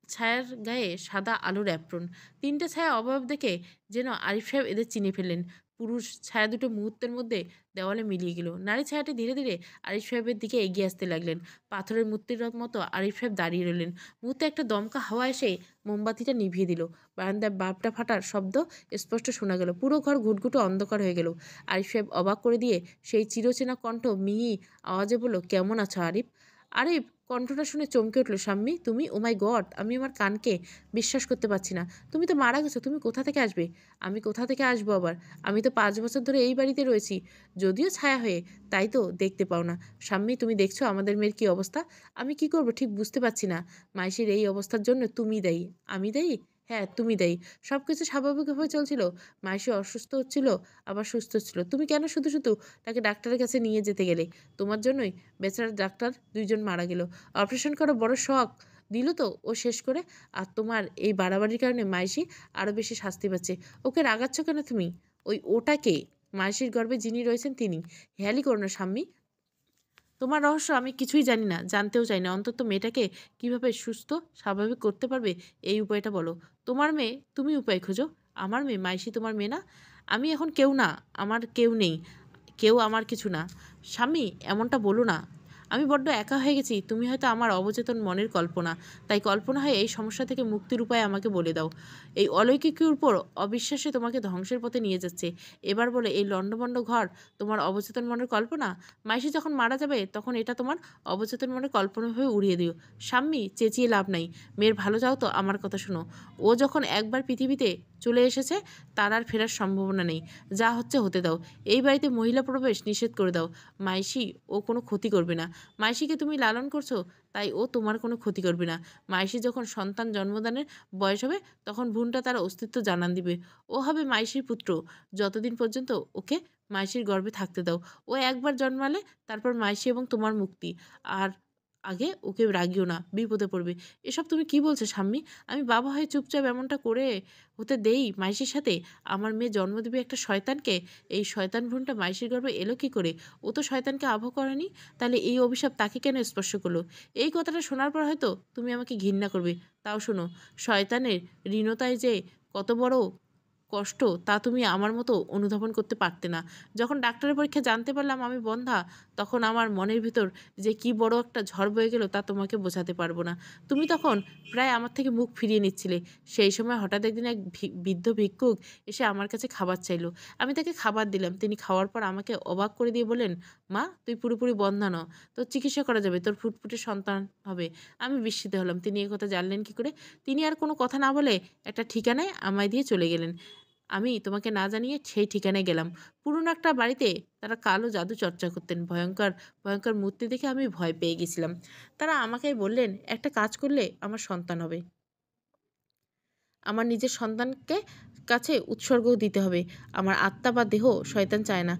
ছায়ার গায়ে সাদা আলোর অ্যাপ্রন। 3টে ছায়া অবয়ব দেখে যেন আরিফ সাহেব এদের চিনে ফেললেন। পুরুষ ছায়া দুটো মুহূর্তের মধ্যে দেওয়ালে মিলিয়ে গেল। নারী ছায়াটি ধীরে ধীরে আরিফ সাহেবের দিকে এগিয়ে আসতে লাগলেন। পাথরের মূর্তির মতো আরিফ সাহেব দাঁড়িয়ে রইলেন। মুহূর্তে একটা দমকা হাওয়া এসে মোমবাতিটা নিভিয়ে দিল। বারান্দায় বাল্বটা ফাটার শব্দ স্পষ্ট শোনা গেল। পুরো ঘর ঘুটঘুটে অন্ধকার হয়ে গেল। আরিফ সাহেব অবাক করে দিয়ে সেই চিরচেনা কণ্ঠ মিহি আওয়াজে বলল, কেমন আছো আরিফ? আরিফ কণ্ঠটা শুনে চমকে উঠল স্বামী। তুমি? ও মাই গড! আমি আমার কানকে বিশ্বাস করতে পারছি না। তুমি তো মারা গেছো। তুমি কোথা থেকে আসবে? আমি কোথা থেকে আসবো আবার? আমি তো 5 বছর ধরে এই বাড়িতে রয়েছি, যদিও ছায়া হয়ে, তাই তো দেখতে পাও না। স্বামী, তুমি দেখছো আমাদের মেয়ের কি অবস্থা? আমি কি করব ঠিক বুঝতে পারছি না। মাইশির এই অবস্থার জন্য তুমি দায়ী। আমি দায়ী? হ্যাঁ, তুমি দায়ী। সবকিছু স্বাভাবিকভাবে চলছিল। মাইশি অসুস্থ হচ্ছিল, আবার সুস্থ হচ্ছিল। তুমি কেন শুধু শুধু তাকে ডাক্তারের কাছে নিয়ে যেতে গেলে? তোমার জন্যই বেচারা ডাক্তার 2 জন মারা গেল। অপারেশন করা বড় শখ দিল তো ও শেষ করে। আর তোমার এই বাড়াবাড়ির কারণে মাইশি আরও বেশি শাস্তি পাচ্ছে। ওকে রাগাচ্ছ কেন তুমি? ওটাকে মাইশির গর্ভে যিনি রয়েছেন তিনি। হেয়ালি করো না স্বামী। তোমার রহস্য আমি কিছুই জানি না, জানতেও চাই না। অন্তত মেয়েটাকে কিভাবে সুস্থ স্বাভাবিক করতে পারবে এই উপায়টা বলো। তোমার মেয়ে, তুমি উপায় খোঁজো। আমার মেয়ে? মাইশি তোমার মেয়ে না? আমি এখন কেউ না, আমার কেউ নেই, কেউ আমার কিছু না। স্বামী, এমনটা বলো না। আমি বড্ড একা হয়ে গেছি। তুমি হয়তো আমার অবচেতন মনের কল্পনা। তাই কল্পনা হয়ে এই সমস্যা থেকে মুক্তির উপায় আমাকে বলে দাও। এই অলৌকিকের উপর অবিশ্বাসে তোমাকে ধ্বংসের পথে নিয়ে যাচ্ছে। এবার বলে, এই লণ্ডভণ্ড ঘর তোমার অবচেতন মনের কল্পনা? মাইশি যখন মারা যাবে তখন এটা তোমার অবচেতন মনের কল্পনা হয়ে উড়িয়ে দিও। স্বামী, চেঁচিয়ে লাভ নাই। মেয়ের ভালো চাও তো আমার কথা শোনো। ও যখন একবার পৃথিবীতে চলে এসেছে, তার আর ফেরার সম্ভাবনা নেই। যা হচ্ছে হতে দাও। এই বাড়িতে মহিলা প্রবেশ নিষেধ করে দাও। মাইশি ও কোনো ক্ষতি করবে না। মাইশিকে তুমি লালন করছো, তাই ও তোমার কোনো ক্ষতি করবে না। মাইশি যখন সন্তান জন্মদানের বয়স হবে, তখন ভ্রূণটা তার অস্তিত্ব জানান দিবে। ও হবে মাইশির পুত্র। যতদিন পর্যন্ত ওকে মাইশির গর্ভে থাকতে দাও। ও একবার জন্মালে তারপর মাইশি এবং তোমার মুক্তি। আর আগে ওকে রাগিও না, বিপদে পড়বে। এসব তুমি কি বলছো স্বামী? আমি বাবা হয়ে চুপচাপ এমনটা করে হতে দেই মাইশির সাথে? আমার মেয়ে জন্ম দেবে একটা শয়তানকে। এই শয়তান ভ্রূণটা মাইশির গর্ভে এলো কি করে? ও তো শয়তানকে আভা করেনি। তাহলে এই অভিশাপ তাকে কেন স্পর্শ করলো? এই কথাটা শোনার পর হয়তো তুমি আমাকে ঘৃণা করবে। তাও শোনো, শয়তানের ঋণতায় যে কত বড় কষ্ট তা তুমি আমার মতো অনুধাবন করতে পারতে না। যখন ডাক্তারের পরীক্ষা জানতে পারলাম আমি বন্ধ্যা, তখন আমার মনের ভিতর যে কি বড় একটা ঝড় বয়ে গেল তা তোমাকে বোঝাতে পারবো না। তুমি তখন প্রায় আমার থেকে মুখ ফিরিয়ে নিচ্ছিলে। সেই সময় হঠাৎ একদিন এক বৃদ্ধ ভিক্ষুক এসে আমার কাছে খাবার চাইলো। আমি তাকে খাবার দিলাম। তিনি খাওয়ার পর আমাকে অবাক করে দিয়ে বললেন, মা, তুই পুরোপুরি বন্ধ্যা ন, তোর চিকিৎসা করা যাবে, তোর ফুটফুটে সন্তান হবে। আমি বিস্মিত হলাম। তিনি একথা জানলেন কি করে? তিনি আর কোনো কথা না বলে একটা ঠিকানায় আমায় দিয়ে চলে গেলেন। আমি তোমাকে না জানিয়ে সেই ঠিকানায় গেলাম। পুরনো একটা বাড়িতে তারা কালো জাদু চর্চা করতেন। ভয়ঙ্কর ভয়ঙ্কর মূর্তি দেখে আমি ভয় পেয়ে গেছিলাম। তারা আমাকে বললেন, একটা কাজ করলে আমার সন্তান হবে। আমার নিজের সন্তানকে কাছে উৎসর্গও দিতে হবে। আমার আত্মা বা দেহ শয়তান চায় না।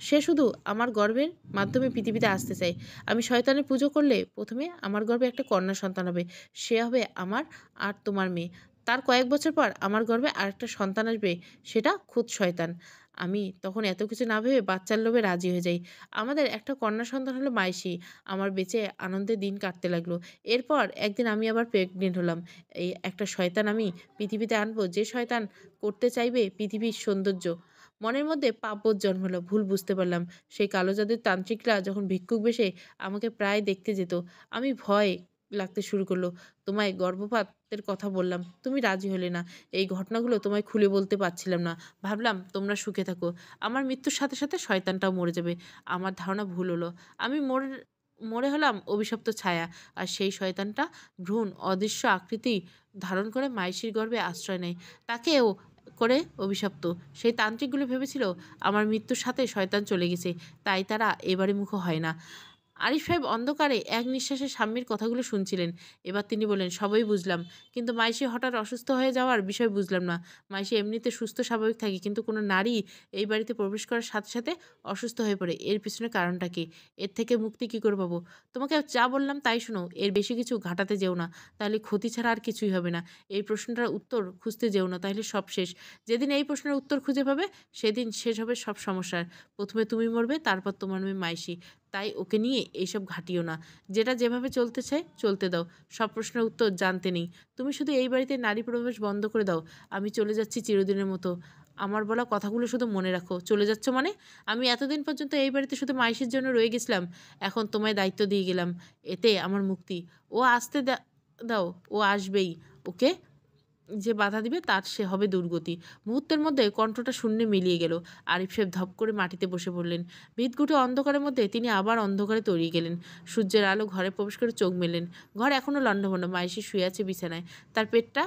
সে শুধু আমার গর্ভের মাধ্যমে পৃথিবীতে আসতে চায়। আমি শয়তানের পুজো করলে প্রথমে আমার গর্ভে একটা কন্যা সন্তান হবে। সে হবে আমার আর তোমার মেয়ে। তার কয়েক বছর পর আমার গর্ভে আরেকটা সন্তান আসবে, সেটা খুদ শয়তান। আমি তখন এত কিছু না ভেবে বাচ্চার লোভে রাজি হয়ে যাই। আমাদের একটা কন্যা সন্তান হলো মাইশি। আমার বেঁচে আনন্দে দিন কাটতে লাগলো। এরপর একদিন আমি আবার প্রেগনেন্ট হলাম। এই একটা শয়তান আমি পৃথিবীতে আনবো, যে শয়তান করতে চাইবে পৃথিবীর সৌন্দর্য। মনের মধ্যে পাপবোধ জন্মালো। ভুল বুঝতে পারলাম। সেই কালো জাদুর তান্ত্রিকরা যখন ভিক্ষুক বেশে আমাকে প্রায় দেখতে যেত, আমি ভয় লাগতে শুরু করলো। তোমায় গর্ভপাতের কথা বললাম, তুমি রাজি হলে না। এই ঘটনাগুলো তোমায় খুলে বলতে পারছিলাম না। ভাবলাম তোমরা সুখে থাকো। আমার মৃত্যুর সাথে সাথে শয়তানটাও মরে যাবে। আমার ধারণা ভুল হলো। আমি মরে হলাম অভিশপ্ত ছায়া। আর সেই শয়তানটা ভ্রূণ অদৃশ্য আকৃতি ধারণ করে মাইশির গর্ভে আশ্রয় নেয়। তাকেও করে অভিশপ্ত। সেই তান্ত্রিকগুলো ভেবেছিল আমার মৃত্যুর সাথে শয়তান চলে গেছে, তাই তারা এবারে মুখো হয় না। আরিফ সাহেব অন্ধকারে এক নিঃশ্বাসে স্বামীর কথাগুলো শুনছিলেন। এবার তিনি বললেন, সবই বুঝলাম, কিন্তু মাইশি হঠাৎ অসুস্থ হয়ে যাওয়ার বিষয় বুঝলাম না। মাইশি এমনিতে সুস্থ স্বাভাবিক থাকে, কিন্তু কোনো নারী এই বাড়িতে প্রবেশ করার সাথে সাথে অসুস্থ হয়ে পড়ে। এর পিছনে কারণটা কি? এর থেকে মুক্তি কী করে পাবো? তোমাকে যা বললাম তাই শোনো। এর বেশি কিছু ঘাটাতে যেও না, তাহলে ক্ষতি ছাড়া আর কিছুই হবে না। এই প্রশ্নটার উত্তর খুঁজতে যেও না, তাহলে সব শেষ। যেদিন এই প্রশ্নের উত্তর খুঁজে পাবে, সেদিন শেষ হবে সব সমস্যার। প্রথমে তুমি মরবে, তারপর তোমার মেয়ে মাইশি। তাই ওকে নিয়ে এইসব ঘাটিও না। যেটা যেভাবে চলতে চায় চলতে দাও। সব প্রশ্নের উত্তর জানতে নেই। তুমি শুধু এই বাড়িতে নারী প্রবেশ বন্ধ করে দাও। আমি চলে যাচ্ছি চিরদিনের মতো। আমার বলা কথাগুলো শুধু মনে রাখো। চলে যাচ্ছ মানে? আমি এতদিন পর্যন্ত এই বাড়িতে শুধু মাইশির জন্য রয়ে গেছিলাম। এখন তোমায় দায়িত্ব দিয়ে গেলাম। এতে আমার মুক্তি। ও আসতে দাও, ও আসবেই। ওকে? যে বাধা দিবে তার সে হবে দুর্গতি। মুহূর্তের মধ্যে কণ্ঠটা শূন্যে মিলিয়ে গেল। আরিফ সাহেব ধপ করে মাটিতে বসে পড়লেন। ভিতগুটে অন্ধকারের মধ্যে তিনি আবার অন্ধকারে তলিয়ে গেলেন। সূর্যের আলো ঘরে প্রবেশ করে চোখ মেললেন। ঘর এখনও লণ্ডভণ্ড। মাইশি শুয়ে আছে বিছানায়, তার পেটটা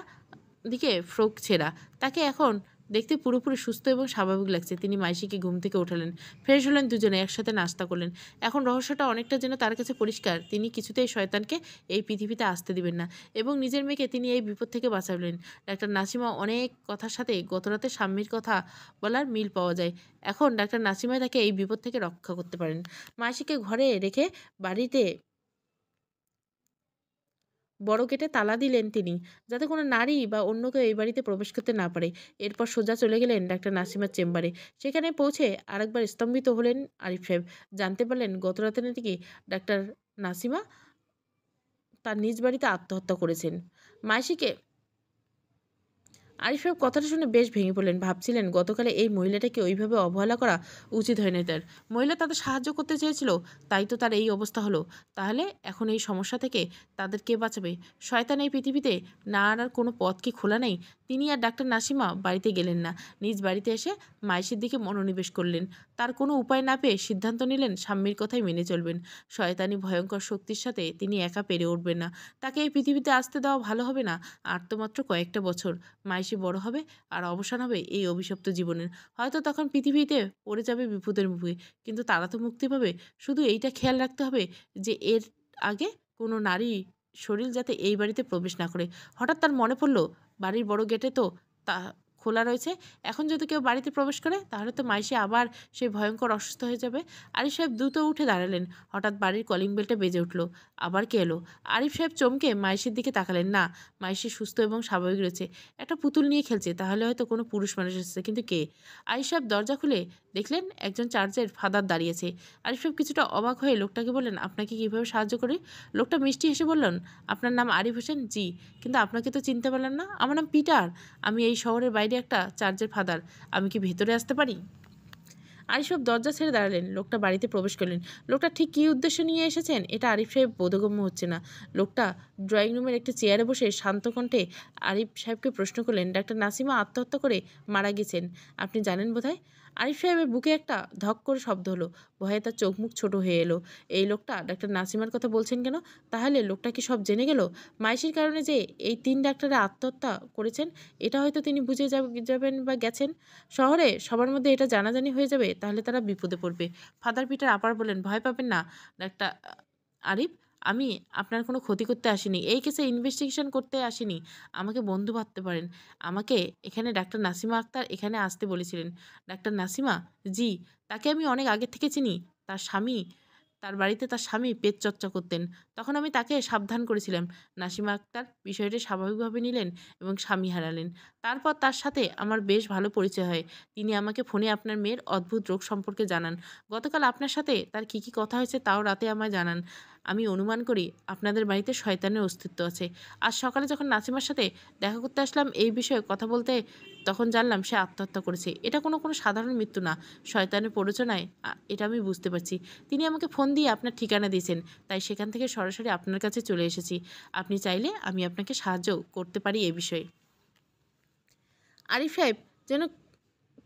দিকে ফ্রক ছেঁড়া। তাকে এখন দেখতে পুরোপুরি সুস্থ এবং স্বাভাবিক লাগছে। তিনি মাইশিকে ঘুম থেকে ওঠালেন। ফ্রেশ হলেন দুজনে, একসাথে নাস্তা করলেন। এখন রহস্যটা অনেকটা যেন তার কাছে পরিষ্কার। তিনি কিছুতেই শয়তানকে এই পৃথিবীতে আসতে দিবেন না এবং নিজের মেয়েকে তিনি এই বিপদ থেকে বাঁচাবেন। ডাক্তার নাসিমা অনেক কথার সাথে গতরাতে স্বামীর কথা বলার মিল পাওয়া যায়। এখন ডাক্তার নাসিমা তাকে এই বিপদ থেকে রক্ষা করতে পারেন। মাইশিকে ঘরে রেখে বাড়িতে বড় গেটে তালা দিলেন তিনি, যাতে কোনো নারী বা অন্য কেউ এই বাড়িতে প্রবেশ করতে না পারে। এরপর সোজা চলে গেলেন ডাক্তার নাসিমার চেম্বারে। সেখানে পৌঁছে আরেকবার স্তম্ভিত হলেন আরিফ সাহেব। জানতে পারলেন গত রাতে নাকি ডাক্তার নাসিমা তার নিজ বাড়িতে আত্মহত্যা করেছেন। মাইশিকে আরিফ সাহেব কথাটা শুনে বেশ ভেঙে পড়লেন। ভাবছিলেন গতকালে এই মহিলাটাকে ওইভাবে অবহেলা করা উচিত হয়নি তার। মহিলা তাদের সাহায্য করতে চেয়েছিল, তাই তো তার এই অবস্থা হলো। তাহলে এখন এই সমস্যা থেকে তাদের কে বাঁচাবে? শয়তান এই পৃথিবীতে না আর কোনো পথ কি খোলা নেই? তিনি আর ডাক্তার নাসিমা বাড়িতে গেলেন না। নিজ বাড়িতে এসে মাইশির দিকে মনোনিবেশ করলেন। তার কোনো উপায় না পেয়ে সিদ্ধান্ত নিলেন স্বামীর কথাই মেনে চলবেন। শয়তানি ভয়ঙ্কর শক্তির সাথে তিনি একা পেরে উঠবেন না। তাকে এই পৃথিবীতে আসতে দেওয়া ভালো হবে না। আর তো মাত্র কয়েকটা বছর। মাইশি বড় হবে আর অবসান হবে এই অভিশপ্ত জীবনের। হয়তো তখন পৃথিবীতে পড়ে যাবে বিপদের মুখে, কিন্তু তারা তো মুক্তি পাবে। শুধু এইটা খেয়াল রাখতে হবে যে এর আগে কোনো নারী শরীর যাতে এই বাড়িতে প্রবেশ না করে। হঠাৎ তার মনে পড়ল বাড়ির বড় গেটে তো তা খোলা রয়েছে। এখন যদি কেউ বাড়িতে প্রবেশ করে তাহলে তো মাইশি আবার সেই ভয়ঙ্কর অসুস্থ হয়ে যাবে। আরিফ সাহেব দ্রুত উঠে দাঁড়ালেন। হঠাৎ বাড়ির কলিং বেলটা বেজে উঠল। আবার কে এলো? আরিফ সাহেব চমকে মাইশির দিকে তাকালেন। না, মাইশি সুস্থ এবং স্বাভাবিক রয়েছে। একটা পুতুল নিয়ে খেলছে। তাহলে হয়তো কোনো পুরুষ মানুষ এসেছে, কিন্তু কে? আরিফ সাহেব দরজা খুলে দেখলেন একজন চার্চের ফাদার দাঁড়িয়েছে। আরিফ সাহেব কিছুটা অবাক হয়ে লোকটাকে বললেন, আপনাকে কীভাবে সাহায্য করি? লোকটা মিষ্টি হেসে বললেন, আপনার নাম আরিফ হোসেন? জি। কিন্তু আপনাকে তো চিনতে পারলাম না। আমার নাম পিটার। আমি এই শহরের বাইরে একটা চার্চের ফাদার। আমি কি ভেতরে আসতে পারি? আরিফ সাহেব দরজা ছেড়ে দাঁড়ালেন। লোকটা বাড়িতে প্রবেশ করলেন। লোকটা ঠিক কী উদ্দেশ্য নিয়ে এসেছেন এটা আরিফ সাহেব বোধগম্য হচ্ছে না। লোকটা ড্রয়িং রুমের একটি চেয়ারে বসে শান্ত কণ্ঠে আরিফ সাহেবকে প্রশ্ন করলেন, ডাক্তার নাসিমা আত্মহত্যা করে মারা গেছেন, আপনি জানেন বোধহয়? আরিফ সাহেবের বুকে একটা ধক করে শব্দ হলো। ভয়ে তার চোখ মুখ ছোট হয়ে এলো। এই লোকটা ডাক্তার নাসিমার কথা বলছেন কেন? তাহলে লোকটা কি সব জেনে গেল? মাইশির কারণে যে এই 3 ডাক্তারে আত্মহত্যা করেছেন এটা হয়তো তিনি বুঝে যাবেন বা গেছেন। শহরে সবার মধ্যে এটা জানাজানি হয়ে যাবে, তাহলে তারা বিপদে পড়বে। ফাদার পিটার আবার বললেন, ভয় পাবেন না ডাক্তার আরিফ। আমি আপনার কোনো ক্ষতি করতে আসিনি। এই কেসে ইনভেস্টিগেশন করতে আসিনি। আমাকে বন্ধু ভাবতে পারেন। আমাকে এখানে ডাক্তার নাসিমা আক্তার এখানে আসতে বলেছিলেন। ডাক্তার নাসিমা? জি। তাকে আমি অনেক আগে থেকে চিনি। তার বাড়িতে তার স্বামী পেট চর্চা করতেন। তখন আমি তাকে সাবধান করেছিলাম। নাসিমা আক্তার বিষয়টি স্বাভাবিকভাবে নিলেন এবং স্বামী হারালেন। তারপর তার সাথে আমার বেশ ভালো পরিচয় হয়। তিনি আমাকে ফোনে আপনার মেয়ের অদ্ভুত রোগ সম্পর্কে জানান। গতকাল আপনার সাথে তার কী কী কথা হয়েছে তাও রাতে আমায় জানান। আমি অনুমান করি আপনাদের বাড়িতে শয়তানের অস্তিত্ব আছে। আজ সকালে যখন নাসিমার সাথে দেখা করতে আসলাম এই বিষয়ে কথা বলতে, তখন জানলাম সে আত্মহত্যা করেছে। এটা কোনো সাধারণ মৃত্যু না, শয়তানের প্ররোচনায়। এটা আমি বুঝতে পারছি। তিনি আমাকে ফোন দিয়ে আপনার ঠিকানা দিয়েছেন, তাই সেখান থেকে সরাসরি আপনার কাছে চলে এসেছি। আপনি চাইলে আমি আপনাকে সাহায্য করতে পারি এ বিষয়ে। আরিফ সাহেব যেন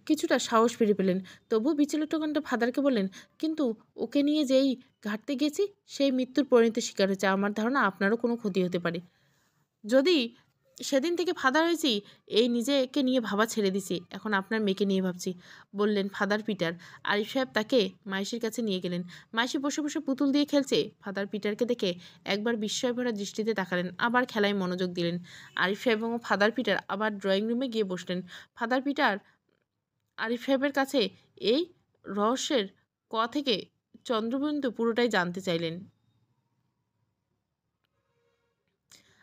কিছুটা সাহস ফিরে পেলেন। তবুও বিচলিত কণ্ঠে ফাদারকে বললেন, কিন্তু ওকে নিয়ে যেই ঘাটতে গেছি সেই মৃত্যুর পরিণতির শিকার হয়েছে। আমার ধারণা আপনারও কোনো ক্ষতি হতে পারে। যদি সেদিন থেকে ফাদার হয়েছি, এই নিজেকে নিয়ে ভাবা ছেড়ে দিছি। এখন আপনার মেয়েকে নিয়ে ভাবছি, বললেন ফাদার পিটার। আরিফ সাহেব তাকে মাইশির কাছে নিয়ে গেলেন। মাইশি বসে বসে পুতুল দিয়ে খেলছে। ফাদার পিটারকে দেখে একবার বিস্ময় ভরা দৃষ্টিতে তাকালেন, আবার খেলায় মনোযোগ দিলেন। আরিফ সাহেব এবং ফাদার পিটার আবার ড্রয়িং রুমে গিয়ে বসলেন। ফাদার পিটার আরিফ সাহেবের কাছে এই রহস্যের থেকে চন্দ্রবিন্দু পুরোটাই জানতে চাইলেন।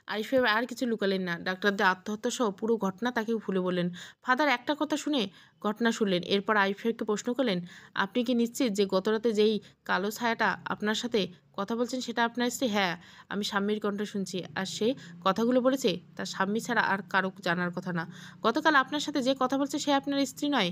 আরিফ সাহেব আর কিছু লুকালেন না। ডাক্তারদের আত্মহত্যা সহ পুরো ঘটনা তাকে খুলে বললেন। ফাদার একটা কথা শুনে ঘটনা শুনলেন। এরপর আরিফ সাহেবকে প্রশ্ন করলেন, আপনি কি নিশ্চিত যে গতরাতে যেই কালো ছায়াটা আপনার সাথে কথা বলছেন সেটা আপনার স্ত্রী? হ্যাঁ, আমি স্বামীর কণ্ঠ শুনছি। আর সে কথাগুলো বলেছে তার স্বামী ছাড়া আর কারো জানার কথা না। গতকাল আপনার সাথে যে কথা বলছে সে আপনার স্ত্রী নয়।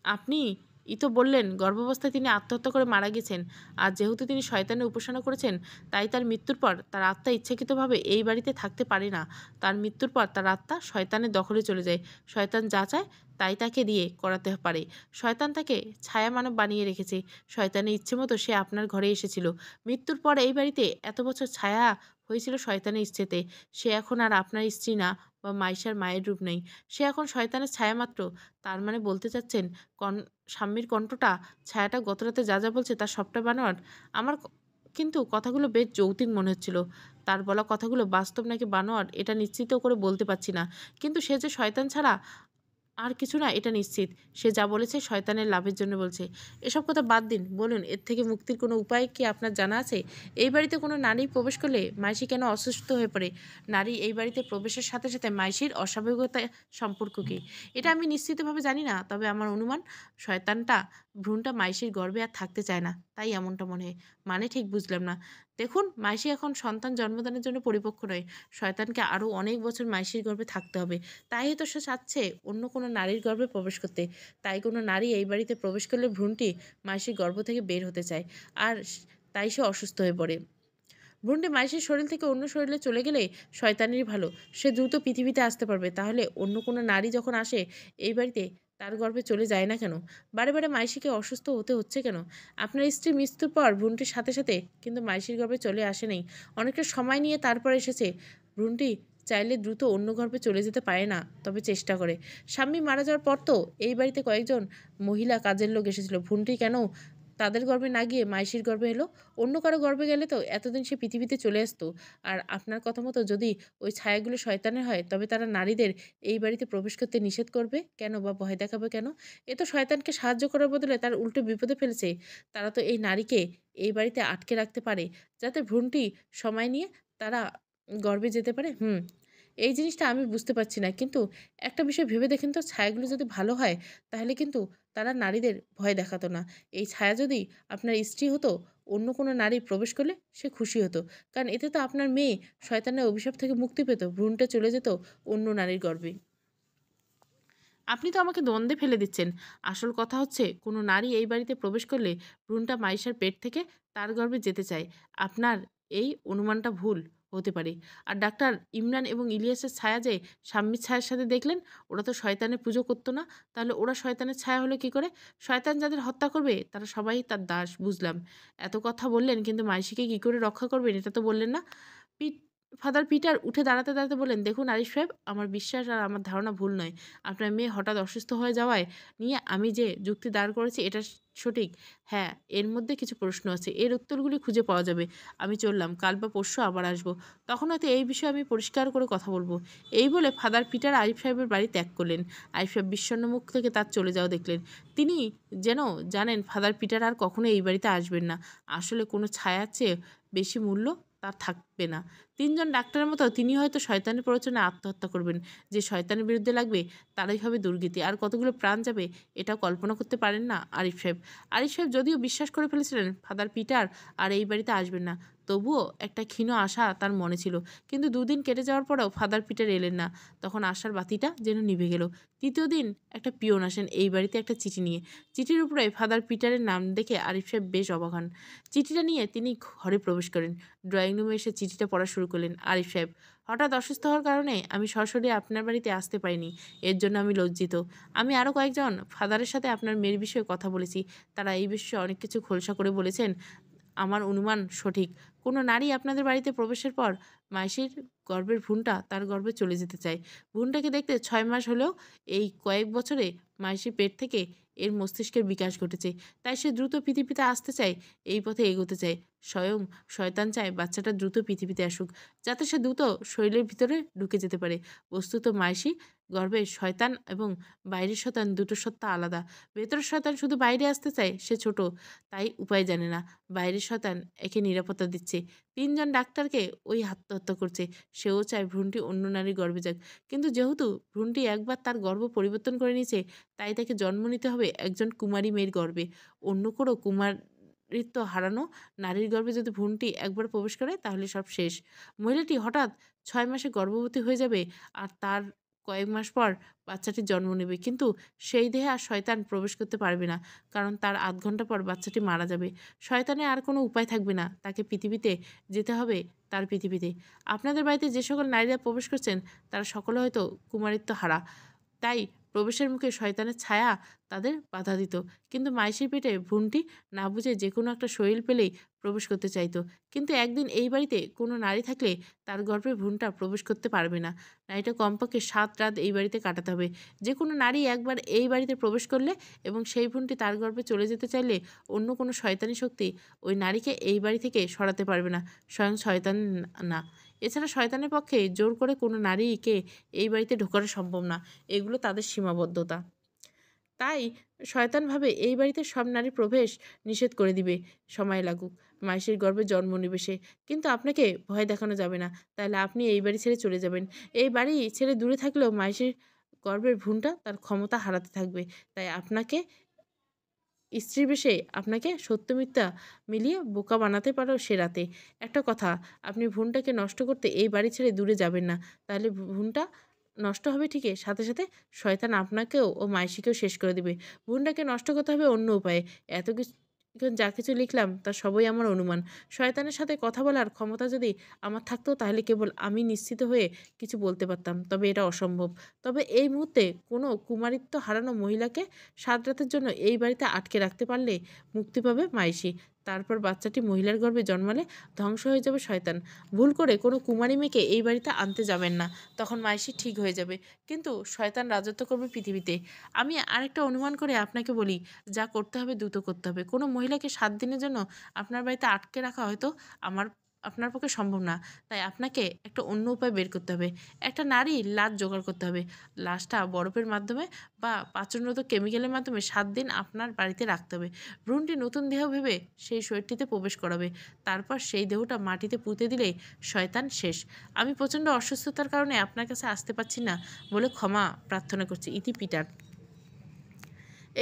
আপনি ইতো বললেন, গর্ভাবস্থায় তিনি আত্মহত্যা করে মারা গেছেন। আর যেহেতু তিনি শয়তানের উপাসনা করেছেন, তাই তার মৃত্যুর পর তার আত্মা ইচ্ছাকৃতভাবে এই বাড়িতে থাকতে পারে না। তার মৃত্যুর পর তার আত্মা শয়তানের দখলে চলে যায়। শয়তান যা চায় তাই তাকে দিয়ে করাতে পারে। শয়তান তাকে ছায়া মানব বানিয়ে রেখেছে। শয়তানের ইচ্ছে মতো সে আপনার ঘরে এসেছিল। মৃত্যুর পর এই বাড়িতে এত বছর ছায়া হয়েছিল শয়তানের ইচ্ছেতে। সে এখন আর আপনার স্ত্রী না, বা মাইশার মায়ের রূপ নেই। সে এখন শয়তানের ছায়া মাত্র। তার মানে বলতে চাচ্ছেন, স্বামীর কণ্ঠটা, ছায়াটা গতরাতে যা যা বলছে তার সবটা বানোয়াট। আমার কিন্তু কথাগুলো বেশ যৌক্তিক মনে হচ্ছিল। তার বলা কথাগুলো বাস্তব নাকি বানোয়াট এটা নিশ্চিত করে বলতে পারছি না। কিন্তু সে যে শয়তান ছাড়া আর কিছু না এটা নিশ্চিত। সে যা বলেছে শয়তানের লাভের জন্য বলছে। এসব কথা বাদ দিন, বলুন এর থেকে মুক্তির কোনো উপায় কি আপনার জানা আছে? এই বাড়িতে কোনো নারী প্রবেশ করলে মাইশি কেন অসুস্থ হয়ে পড়ে? নারী এই বাড়িতে প্রবেশের সাথে সাথে মাইশির অস্বাভাবিকতা সম্পর্ক কী? এটা আমি নিশ্চিতভাবে জানি না, তবে আমার অনুমান শয়তানটা ভ্রূণটা মাইশির গর্ভে আর থাকতে চায় না, তাই এমনটা মনে হয়। মানে ঠিক বুঝলাম না। দেখুন, মাইশি এখন সন্তান জন্মদানের জন্য পরিপক্ক নয়। শয়তানকে আরও অনেক বছর মাইশির গর্ভে থাকতে হবে। তাই তো সে চাচ্ছে অন্য কোনো নারীর গর্ভে প্রবেশ করতে। তাই কোনো নারী এই বাড়িতে প্রবেশ করলে ভ্রূণটি মাইশির গর্ভ থেকে বের হতে চায়। আর তাই সে অসুস্থ হয়ে পড়ে। ভ্রূণটি মাইশির শরীর থেকে অন্য শরীরে চলে গেলে শয়তানেরই ভালো। সে দ্রুত পৃথিবীতে আসতে পারবে। তাহলে অন্য কোনো নারী যখন আসে এই বাড়িতে, তার গর্ভে চলে যায় না কেন? বারে বারে মাইশিকে অসুস্থ হতে হচ্ছে কেন? আপনার স্ত্রী মৃত্যুর পর ভ্রূণটির সাথে সাথে কিন্তু মাইশির গর্ভে চলে আসেনি। অনেকটা সময় নিয়ে তারপর এসেছে। ভ্রূণটি চাইলে দ্রুত অন্য গর্ভে চলে যেতে পারে না, তবে চেষ্টা করে। স্বামী মারা যাওয়ার পর তো এই বাড়িতে কয়েকজন মহিলা কাজের লোক এসেছিল। ভ্রূণটি কেন তাদের গর্ভে না গিয়ে মাইশির গর্ভে এলো? অন্য কারো গর্ভে গেলে তো এতদিন সে পৃথিবীতে চলে আসতো। আর আপনার কথা মতো যদি ওই ছায়াগুলো শয়তানের হয়, তবে তারা নারীদের এই বাড়িতে প্রবেশ করতে নিষেধ করবে কেন, বা ভয় দেখাবে কেন? এ তো শয়তানকে সাহায্য করার বদলে তার উল্টো বিপদে ফেলেছে। তারা তো এই নারীকে এই বাড়িতে আটকে রাখতে পারে, যাতে ভ্রূণটি সময় নিয়ে তারা গর্ভে যেতে পারে। এই জিনিসটা আমি বুঝতে পারছি না। কিন্তু একটা বিষয় ভেবে দেখেন তো, ছায়াগুলো যদি ভালো হয়, তাহলে কিন্তু তারা নারীদের ভয় দেখাতো না। এই ছায়া যদি আপনার স্ত্রী হতো, অন্য কোনো নারী প্রবেশ করলে সে খুশি হতো। কারণ এতে তো আপনার মেয়ে শয়তানের অভিশাপ থেকে মুক্তি পেত। ভ্রূণটা চলে যেত অন্য নারীর গর্ভে। আপনি তো আমাকে দ্বন্দ্বে ফেলে দিচ্ছেন। আসল কথা হচ্ছে, কোনো নারী এই বাড়িতে প্রবেশ করলে ভ্রূণটা মাইশার পেট থেকে তার গর্ভে যেতে চায়। আপনার এই অনুমানটা ভুল হতে পারে। আর ডাক্তার ইমরান এবং ইলিয়াসের ছায়া যে স্বামীর ছায়ার সাথে দেখলেন, ওরা তো শয়তানের পুজো করতো না। তাহলে ওরা শয়তানের ছায়া হলো কি করে? শয়তান যাদের হত্যা করবে তারা সবাই তার দাস, বুঝলাম। এত কথা বললেন, কিন্তু মাইশিকে কি করে রক্ষা করবেন এটা তো বললেন না। পিট ফাদার পিটার উঠে দাঁড়াতে দাঁড়াতে বললেন, দেখুন আরিফ সাহেব, আমার বিশ্বাস আর আমার ধারণা ভুল নয়। আপনার মেয়ে হঠাৎ অসুস্থ হয়ে যাওয়ায় নিয়ে আমি যে যুক্তি দাঁড় করেছি এটা সঠিক। হ্যাঁ, এর মধ্যে কিছু প্রশ্ন আছে। এর উত্তরগুলি খুঁজে পাওয়া যাবে। আমি চললাম, কাল বা পরশু আবার আসবো। তখন হয়তো এই বিষয়ে আমি পরিষ্কার করে কথা বলবো। এই বলে ফাদার পিটার আরিফ সাহেবের বাড়ি ত্যাগ করলেন। আরিফ সাহেব বিষণ্ণ মুখ থেকে তার চলে যাওয়া দেখলেন। তিনি যেন জানেন ফাদার পিটার আর কখনো এই বাড়িতে আসবেন না। আসলে কোনো ছায়ার চেয়ে বেশি মূল্য তার থাকবে না। তিনজন ডাক্তারের মতো তিনি হয়তো শয়তানের প্ররোচনায় আত্মহত্যা করবেন। যে শয়তানের বিরুদ্ধে লাগবে তারাই হবে দুর্গতি। আর কতগুলো প্রাণ যাবে এটাও কল্পনা করতে পারেন না আরিফ সাহেব। আরিফ সাহেব যদিও বিশ্বাস করে ফেলেছিলেন ফাদার পিটার আর এই বাড়িতে আসবেন না, তবুও একটা ক্ষীণ আশা তার মনে ছিল। কিন্তু দুদিন কেটে যাওয়ার পরেও ফাদার পিটার এলেন না। তখন আশার বাতিটা যেন নিভে গেল। তৃতীয় দিন একটা পিয়ন আসেন এই বাড়িতে একটা চিঠি নিয়ে। চিঠির উপরে ফাদার পিটারের নাম দেখে আরিফ সাহেব বেশ অবাক হন। চিঠিটা নিয়ে তিনি ঘরে প্রবেশ করেন। ড্রয়িং রুমে এসে চিঠিটা পড়া শুরু করলেন। আরিফ সাহেব, হঠাৎ অসুস্থ হওয়ার কারণে আমি সরাসরি আপনার বাড়িতে আসতে পারিনি। এর জন্য আমি লজ্জিত। আমি আরও কয়েকজন ফাদারের সাথে আপনার মেয়ের বিষয়ে কথা বলেছি। তারা এই বিষয়ে অনেক কিছু খোলসা করে বলেছেন। আমার অনুমান সঠিক। কোনো নারী আপনাদের বাড়িতে প্রবেশের পর মাসির গর্ভের ভ্রূণটা তার গর্ভে চলে যেতে চায়। ভ্রূণটাকে দেখতে 6 মাস হলেও এই কয়েক বছরে মাসির পেট থেকে এর মস্তিষ্কের বিকাশ ঘটেছে। তাই সে দ্রুত পৃথিবীতে আসতে চায়, এই পথে এগোতে চায়। স্বয়ং শয়তান চায় বাচ্চাটা দ্রুত পৃথিবীতে আসুক, যাতে সে দ্রুত শরীরের ভিতরে ঢুকে যেতে পারে। বস্তুত মাসি গর্ভে শয়তান এবং বাইরের শয়তান দুটো সত্তা আলাদা। ভেতরের শয়তান শুধু বাইরে আসতে চায়, সে ছোট, তাই উপায় জানে না। বাইরের শয়তান একে নিরাপত্তা দিচ্ছে। তিনজন ডাক্তারকে ওই আত্মহত্যা করছে। সেও চায় ভ্রূণটি অন্য নারীর গর্ভে যাক। কিন্তু যেহেতু ভ্রূণটি একবার তার গর্ভ পরিবর্তন করে নিয়েছে, তাই তাকে জন্ম নিতে হবে একজন কুমারী মেয়ের গর্ভে। অন্য কোনো কুমারিত্ব হারানো নারীর গর্ভে যদি ভ্রূণটি একবার প্রবেশ করে, তাহলে সব শেষ। মহিলাটি হঠাৎ 6 মাসে গর্ভবতী হয়ে যাবে, আর তার কয়েক মাস পর বাচ্চাটি জন্ম নেবে, কিন্তু সেই দেহে আর শয়তান প্রবেশ করতে পারবে না, কারণ তার আধ ঘন্টা পর বাচ্চাটি মারা যাবে। শয়তানের আর কোনো উপায় থাকবে না, তাকে পৃথিবীতে যেতে হবে, তার পৃথিবীতে। আপনাদের বাড়িতে যে সকল নারীরা প্রবেশ করছেন তারা সকলে হয়তো কুমারিত্ব হারা, তাই প্রবেশের মুখে শয়তানের ছায়া তাদের বাধা দিত। কিন্তু মাইশির পেটে ভ্রূণটি না বুঝে যে কোনো একটা শরীর পেলেই প্রবেশ করতে চাইতো। কিন্তু একদিন এই বাড়িতে কোনো নারী থাকলে তার গর্ভে ভ্রূণটা প্রবেশ করতে পারবে না। নারীটা কমপক্ষে 7 রাত এই বাড়িতে কাটাতে হবে। যে কোনো নারী একবার এই বাড়িতে প্রবেশ করলে এবং সেই ভ্রূণটি তার গর্ভে চলে যেতে চাইলে অন্য কোনো শয়তানি শক্তি ওই নারীকে এই বাড়ি থেকে সরাতে পারবে না, স্বয়ং শয়তান না। এছাড়া শয়তানের পক্ষে জোর করে কোনো নারীকে এই বাড়িতে ঢোকানো সম্ভব না, এগুলো তাদের সীমাবদ্ধতা। তাই শয়তান ভাবে এই বাড়িতে সব নারী প্রবেশ নিষেধ করে দিবে, সময় লাগুক, মাইশির গর্ভে জন্ম নেবে সে। কিন্তু আপনাকে ভয় দেখানো যাবে না, তাহলে আপনি এই বাড়ি ছেড়ে চলে যাবেন। এই বাড়ি ছেড়ে দূরে থাকলেও মাইশির গর্ভের ভ্রূণটা তার ক্ষমতা হারাতে থাকবে। তাই আপনাকে স্ত্রী বেশে আপনাকে সত্য মিথ্যা মিলিয়ে বোকা বানাতে পারো সে রাতে। একটা কথা, আপনি ভ্রূণটাকে নষ্ট করতে এই বাড়ি ছেড়ে দূরে যাবেন না, তাহলে ভ্রূণটা নষ্ট হবে ঠিকই, সাথে সাথে শয়তান আপনাকেও ও মাইশিকেও শেষ করে দেবে। ভ্রূণটাকে নষ্ট করতে হবে অন্য উপায়ে। এত কিছু এখন যা কিছু লিখলাম তা সবই আমার অনুমান। শয়তানের সাথে কথা বলার ক্ষমতা যদি আমার থাকতো তাহলে কেবল আমি নিশ্চিত হয়ে কিছু বলতে পারতাম, তবে এটা অসম্ভব। তবে এই মুহূর্তে কোনো কুমারিত্ব হারানো মহিলাকে 7 রাতের জন্য এই বাড়িতে আটকে রাখতে পারলে মুক্তি পাবে মাইশি। তারপর বাচ্চাটি মহিলার গর্ভে জন্মালে ধ্বংস হয়ে যাবে শয়তান। ভুল করে কোনো কুমারী মেয়েকে এই বাড়িতে আনতে যাবেন না, তখন মাইশি ঠিক হয়ে যাবে, কিন্তু শয়তান রাজত্ব করবে পৃথিবীতে। আমি আরেকটা অনুমান করে আপনাকে বলি, যা করতে হবে দ্রুত করতে হবে। কোনো মহিলাকে 7 দিনের জন্য আপনার বাড়িতে আটকে রাখা হয়তো আপনার পক্ষে সম্ভব না, তাই আপনাকে একটা অন্য উপায় বের করতে হবে। একটা নারীর লাশ জোগাড় করতে হবে। লাশটা বরফের মাধ্যমে বা পাচনরত কেমিক্যালের মাধ্যমে 7 দিন আপনার বাড়িতে রাখতে হবে। ভ্রূণটি নতুন দেহ ভেবে সেই শরীরটিতে প্রবেশ করাবে। তারপর সেই দেহটা মাটিতে পুঁতে দিলেই শয়তান শেষ। আমি প্রচণ্ড অসুস্থতার কারণে আপনার কাছে আসতে পারছি না বলে ক্ষমা প্রার্থনা করছি। ইতি পিটার।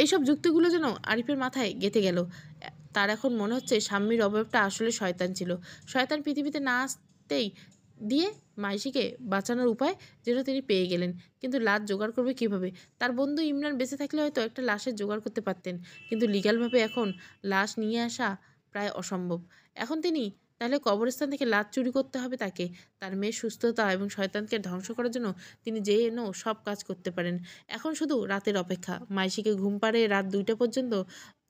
এইসব যুক্তিগুলো যেন আরিফের মাথায় গেঁথে গেল। তার এখন মনে হচ্ছে স্বামীর অবয়বটা আসলে শয়তান ছিল। শয়তান পৃথিবীতে না আসতেই দিয়ে মাইশিকে বাঁচানোর উপায় যেন তিনি পেয়ে গেলেন। কিন্তু লাশ জোগাড় করবে কীভাবে? তার বন্ধু ইমরান বেঁচে থাকলে হয়তো একটা লাশের জোগাড় করতে পারতেন, কিন্তু লিগ্যালভাবে এখন লাশ নিয়ে আসা প্রায় অসম্ভব। এখন তিনি তাহলে কবরস্থান থেকে লাশ চুরি করতে হবে তাকে। তার মেয়ের সুস্থতা এবং শয়তানকে ধ্বংস করার জন্য তিনি যেন সব কাজ করতে পারেন। এখন শুধু রাতের অপেক্ষা। মাইশিকে ঘুম পাড়িয়ে রাত 2টা পর্যন্ত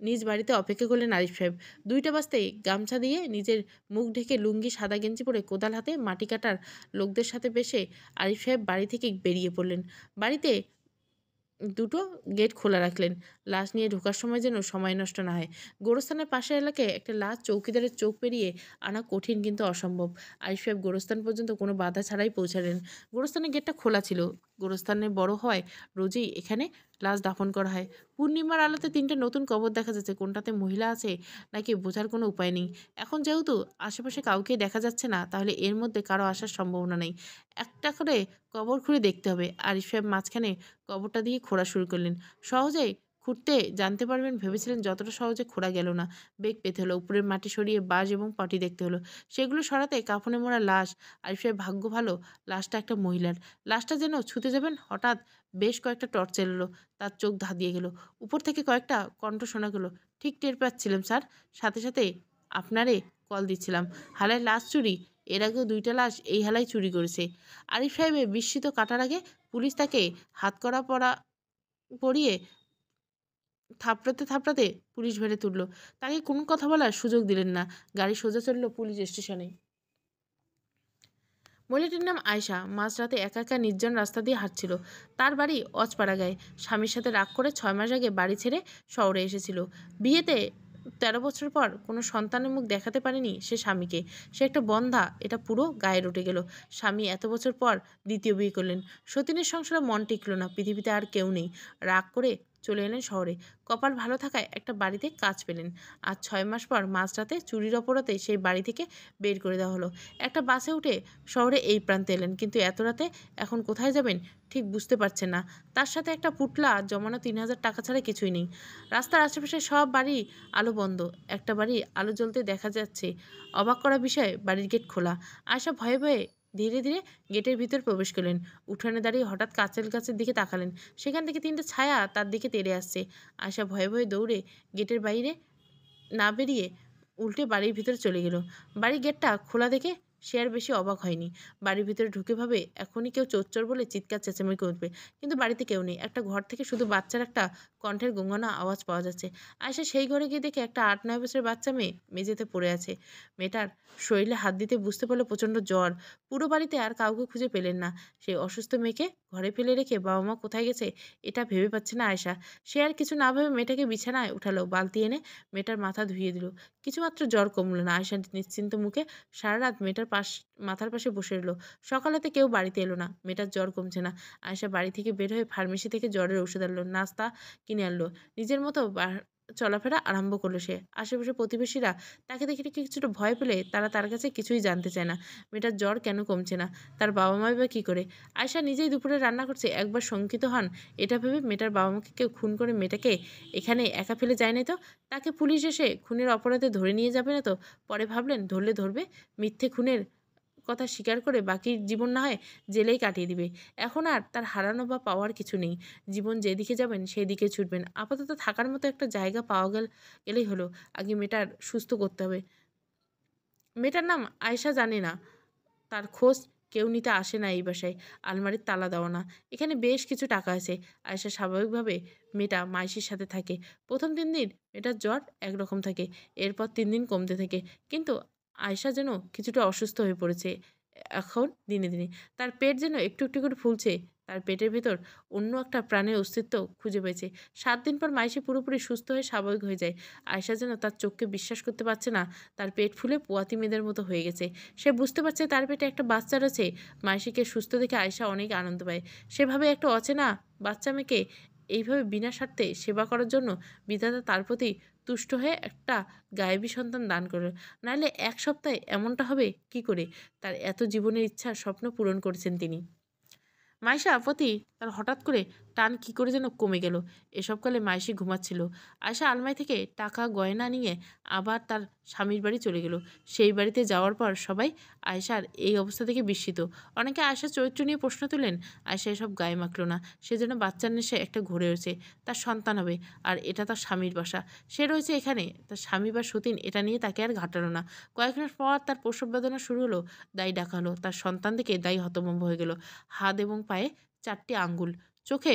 নিজ বাড়িতে অপেক্ষা করলেন আরিফ সাহেব। 2টা বাজতেই গামছা দিয়ে নিজের মুখ ঢেকে লুঙ্গি সাদা গেঞ্জি পরে কোদাল হাতে মাটি কাটার লোকদের সাথে বেশে আরিফ সাহেব বাড়ি থেকে বেরিয়ে পড়লেন। বাড়িতে 2টো গেট খোলা রাখলেন, লাশ নিয়ে ঢোকার সময় যেন সময় নষ্ট না হয়। গোরস্থানের পাশের এলাকায় একটা লাশ চৌকিদারের চোখ পেরিয়ে আনা কঠিন কিন্তু অসম্ভব। আরিফ সাহেব গোরস্থান পর্যন্ত কোনো বাধা ছাড়াই পৌঁছালেন। গোরস্থানের গেটটা খোলা ছিল। গোরস্থানে বড় হয় রোজই এখানে লাশ দাফন করা হয়। পূর্ণিমার আলোতে 3টে নতুন কবর দেখা যাচ্ছে, কোনটাতে মহিলা আছে নাকি বোঝার কোনো উপায় নেই। এখন যেহেতু আশেপাশে কাউকেই দেখা যাচ্ছে না, তাহলে এর মধ্যে কারো আসার সম্ভাবনা নেই। একটা করে কবর খুঁড়ে দেখতে হবে। আরিফ সাহেব মাঝখানে কবরটা দিয়ে খোঁড়া শুরু করলেন। সহজেই খুঁড়তে জানতে পারবেন ভেবেছিলেন, যতটা সহজে খোঁড়া গেল না। বেগ পেতে হলো, উপরের মাটি সরিয়ে বাঁশ এবং পটি দেখতে হলো। সেগুলো সরাতে কাফনে মোড়া লাশ। আরিফ সাহেব ভাগ্য ভালো, লাশটা একটা মহিলার। লাশটা যেন ছুতে যাবেন, হঠাৎ বেশ কয়েকটা টর্চ এলো। তার চোখ ধাঁধিয়ে গেল। উপর থেকে কয়েকটা কণ্ঠ শোনা গেল। ঠিক টের পাচ্ছিলাম স্যার, সাথে সাথে আপনারে কল দিচ্ছিলাম। হালায় লাশ চুরি, এর আগেও 2টা লাশ এই হালাই চুরি করেছে। আরিফ সাহেবের বিস্মিত কাটার আগে পুলিশ তাকে হাতকড়া পরিয়ে থাপড়াতে থাপড়াতে পুলিশ ভেড়ে তুলল। তাকে কোনো কথা বলার সুযোগ দিলেন না। গাড়ি সোজা চলল পুলিশ স্টেশনে। মহিলাটির নাম আয়শা। মাঝরাতে একা একা নির্জন রাস্তা দিয়ে হাঁটছিল। তার বাড়ি অজপাড়াগাঁয়ে। স্বামীর সাথে রাগ করে 6 মাস আগে বাড়ি ছেড়ে শহরে এসেছিল। বিয়েতে 13 বছর পর কোনো সন্তানের মুখ দেখাতে পারেনি সে স্বামীকে। সে একটা বন্ধ্যা, এটা পুরো গায়ে উঠে গেল। স্বামী এত বছর পর দ্বিতীয় বিয়ে করলেন। সতীনের সংসারে মন টিকল না, পৃথিবীতে আর কেউ নেই। রাগ করে চলে এলেন শহরে। কপাল ভালো থাকায় একটা বাড়িতে কাজ পেলেন। আর 6 মাস পর মাঝরাতে চুরির অপরাধে সেই বাড়ি থেকে বের করে দেওয়া হলো। একটা বাসে উঠে শহরে এই প্রান্তে এলেন, কিন্তু এত রাতে এখন কোথায় যাবেন ঠিক বুঝতে পারছেন না। তার সাথে একটা পুটলা জমানো 3000 টাকা ছাড়া কিছুই নেই। রাস্তার আশেপাশে সব বাড়ি আলো বন্ধ। একটা বাড়ি আলো জ্বলতে দেখা যাচ্ছে। অবাক করা বিষয়, বাড়ির গেট খোলা। আয়শা ভয়ে ভয়ে ধীরে ধীরে গেটের ভিতর প্রবেশ করলেন। উঠানে দাঁড়িয়ে হঠাৎ কাচের গাছের দিকে তাকালেন। সেখান থেকে 3টে ছায়া তার দিকে তেড়ে আসছে। আয়শা ভয়ে ভয়ে দৌড়ে গেটের বাইরে না বেরিয়ে উল্টে বাড়ির ভিতরে চলে গেল। বাড়ির গেটটা খোলা দেখে সে আর বেশি অবাক হয়নি। বাড়ির ভিতরে ঢুকে ভাবে এখনই কেউ চোর বলে চিৎকার চেঁচামেচি করবে, কিন্তু বাড়িতে কেউ নেই। একটা ঘর থেকে শুধু বাচ্চার একটা কণ্ঠের গোঙানো আওয়াজ পাওয়া যাচ্ছে। আয়শা সেই ঘরে গিয়ে দেখে একটা 8-9 বছরের বাচ্চা মেয়ে মেঝেতে পড়ে আছে। মেয়েটার শরীরে হাত দিতে বুঝতে পারলো প্রচণ্ড জ্বর। পুরো বাড়িতে আর কাউকে খুঁজে পেলেন না। সেই অসুস্থ মেয়েকে ঘরে ফেলে রেখে বাবা মা কোথায় গেছে এটা ভেবে পাচ্ছে না আয়শা। সে আর কিছু না ভেবে মেয়েটাকে বিছানায় উঠালো, বালতি এনে মেয়েটার মাথা ধুইয়ে দিল। কিছুমাত্র জ্বর কমলো না। আয়শা নিশ্চিন্ত মুখে সারা রাত মেয়েটার মাথার পাশে বসে রইল। সকালেতে কেউ বাড়িতে এলো না। মেয়েটার জ্বর কমছে না। আয়শা বাড়ি থেকে বের হয়ে ফার্মেসি থেকে জ্বরের ওষুধ আনলো, নাস্তা কিনে আনলো। নিজের মতো চলাফেরা আরম্ভ করলো সে। আশেপাশে প্রতিবেশীরা তাকে দেখে কিছুটা ভয় পেলে তারা তার কাছে কিছুই জানতে চায় না। মেয়েটার জ্বর কেন কমছে না, তার বাবা মাই বা কী করে। আয়শা নিজেই দুপুরে রান্না করছে। একবার শঙ্কিত হন এটা ভেবে মেয়েটার বাবা মাকে কেউ খুন করে মেয়েটাকে এখানে একা ফেলে যায় না তো, তাকে পুলিশ এসে খুনের অপরাধে ধরে নিয়ে যাবে না তো। পরে ভাবলেন ধরলে ধরবে, মিথ্যে খুনের কথা স্বীকার করে বাকি জীবন না হয় জেলেই কাটিয়ে দিবে। এখন আর তার হারানো বা পাওয়ার কিছু নেই। জীবন যেদিকে যাবেন সেই দিকে ছুটবেন। আপাতত থাকার মতো একটা জায়গা পাওয়া গেলেই হলো। আগে মেয়েটার সুস্থ করতে হবে। মেয়েটার নাম আয়েশা জানে না, তার খোঁজ কেউ নিতে আসে না এই বাসায়। আলমারির তালা দেওয়া না। এখানে বেশ কিছু টাকা আছে। আয়েশা স্বাভাবিকভাবে মেয়েটা মাইশির সাথে থাকে। প্রথম 3 দিন মেয়েটার জ্বর একরকম থাকে, এরপর 3 দিন কমতে থাকে। কিন্তু আয়েশা যেন কিছুটা অসুস্থ হয়ে পড়েছে এখন দিনে দিনে। তার পেট যেন একটু একটু করে ফুলছে। তার পেটের ভেতর অন্য একটা প্রাণের অস্তিত্ব খুঁজে পেয়েছে। 7 দিন পর মাইশি পুরোপুরি সুস্থ হয়ে স্বাভাবিক হয়ে যায়। আয়েশা যেন তার চোখকে বিশ্বাস করতে পারছে না। তার পেট ফুলে পোয়াতি মেয়েদের মতো হয়ে গেছে। সে বুঝতে পারছে তার পেটে একটা বাচ্চা রয়েছে। মাইশিকে সুস্থ দেখে আয়েশা অনেক আনন্দ পায়। সেভাবে একটা অচেনা বাচ্চা মেয়েকে এইভাবে বিনা স্বার্থে সেবা করার জন্য বিধাতা তার প্রতি তুষ্ট হয়ে একটা গায়েবী সন্তান দান করল। নাহলে 1 সপ্তাহে এমনটা হবে কি করে। তার এত জীবনের ইচ্ছা স্বপ্ন পূরণ করেছেন তিনি। মাইশা প্রতি তার হঠাৎ করে টান কী করে যেন কমে গেল। এসবকালে মাইশি ঘুমাচ্ছিল। আয়শা আলমারি থেকে টাকা গয়না নিয়ে আবার তার স্বামীর বাড়ি চলে গেল। সেই বাড়িতে যাওয়ার পর সবাই আয়শার এই অবস্থা থেকে বিস্মিত। অনেকে আয়শার চরিত্র নিয়ে প্রশ্ন তুলেন। আয়শা এসব গায়ে মাখল না। সে যেন বাচ্চার নেশে একটা ঘুরে রয়েছে। তার সন্তান হবে, আর এটা তার স্বামীর বাসা। সে রয়েছে এখানে। তার স্বামী বা সতীন এটা নিয়ে তাকে আর ঘাটালো না। কয়েক মাস পর তার প্রসব বেদনা শুরু হলো। দাই ডাকা হলো। তার সন্তান থেকে দাই হতভম্ব হয়ে গেল। হাত এবং পায়ে 4টে আঙ্গুল, চোখে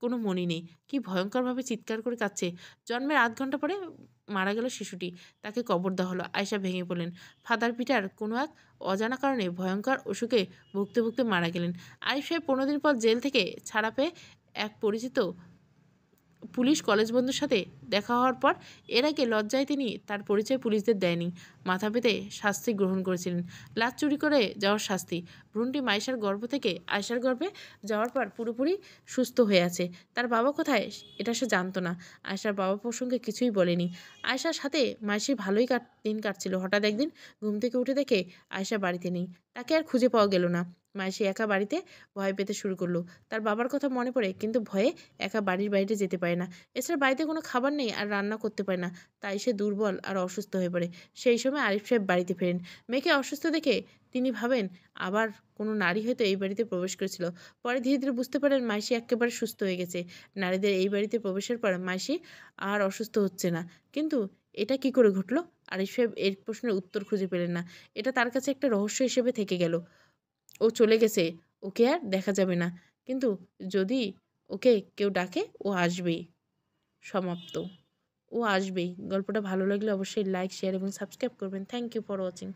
কোনো মনি নেই। কি ভয়ঙ্করভাবে চিৎকার করে কাঁদছে। জন্মের 8 ঘন্টা পরে মারা গেল শিশুটি। তাকে কবর দেওয়া হলো। আয়শা ভেঙে পড়লেন। ফাদার পিটার কোনো এক অজানা কারণে ভয়ঙ্কর অসুখে ভুগতে ভুগতে মারা গেলেন। আরিফ সাহেব 15 দিন পর জেল থেকে ছাড়া পেয়ে এক পরিচিত পুলিশ কলেজ বন্ধুর সাথে দেখা হওয়ার পর এর আগে লজ্জায় তিনি তার পরিচয় পুলিশদের দেয়নি। মাথা পেতে শাস্তি গ্রহণ করেছিলেন। লাশ চুরি করে যাওয়ার শাস্তি। ভ্রূণটি মাইশার গর্ভ থেকে আয়শার গর্ভে যাওয়ার পর পুরোপুরি সুস্থ হয়ে আছে। তার বাবা কোথায় এটা সে জানতো না। আয়শার বাবা প্রসঙ্গে কিছুই বলেনি। আয়শার সাথে মাইশি ভালোই দিন কাটছিল। হঠাৎ একদিন ঘুম থেকে উঠে দেখে আয়শা বাড়িতে নেই। তাকে আর খুঁজে পাওয়া গেল না। মাইশি একা বাড়িতে ভয় পেতে শুরু করলো। তার বাবার কথা মনে পড়ে, কিন্তু ভয়ে একা বাড়ির বাইরে যেতে পারে না। এছাড়া বাড়িতে কোনো খাবার নেই আর রান্না করতে পারে না। তাই সে দুর্বল আর অসুস্থ হয়ে পড়ে। সেই সময় আরিফ সাহেব বাড়িতে ফেরেন। মেয়েকে অসুস্থ দেখে তিনি ভাবেন আবার কোনো নারী হয়তো এই বাড়িতে প্রবেশ করেছিল। পরে ধীরে ধীরে বুঝতে পারেন মাইশি একেবারে সুস্থ হয়ে গেছে। নারীদের এই বাড়িতে প্রবেশের পর মাইশি আর অসুস্থ হচ্ছে না। কিন্তু এটা কি করে ঘটলো? আরিফ সাহেব এর প্রশ্নের উত্তর খুঁজে পেলেন না। এটা তার কাছে একটা রহস্য হিসেবে থেকে গেল। ও চলে গেছে, ওকে আর দেখা যাবে না। কিন্তু যদি ওকে কেউ ডাকে ও আসবেই। সমাপ্ত। ও আসবেই। গল্পটা ভালো লাগলে অবশ্যই লাইক, শেয়ার এবং সাবস্ক্রাইব করবেন। Thank you for watching.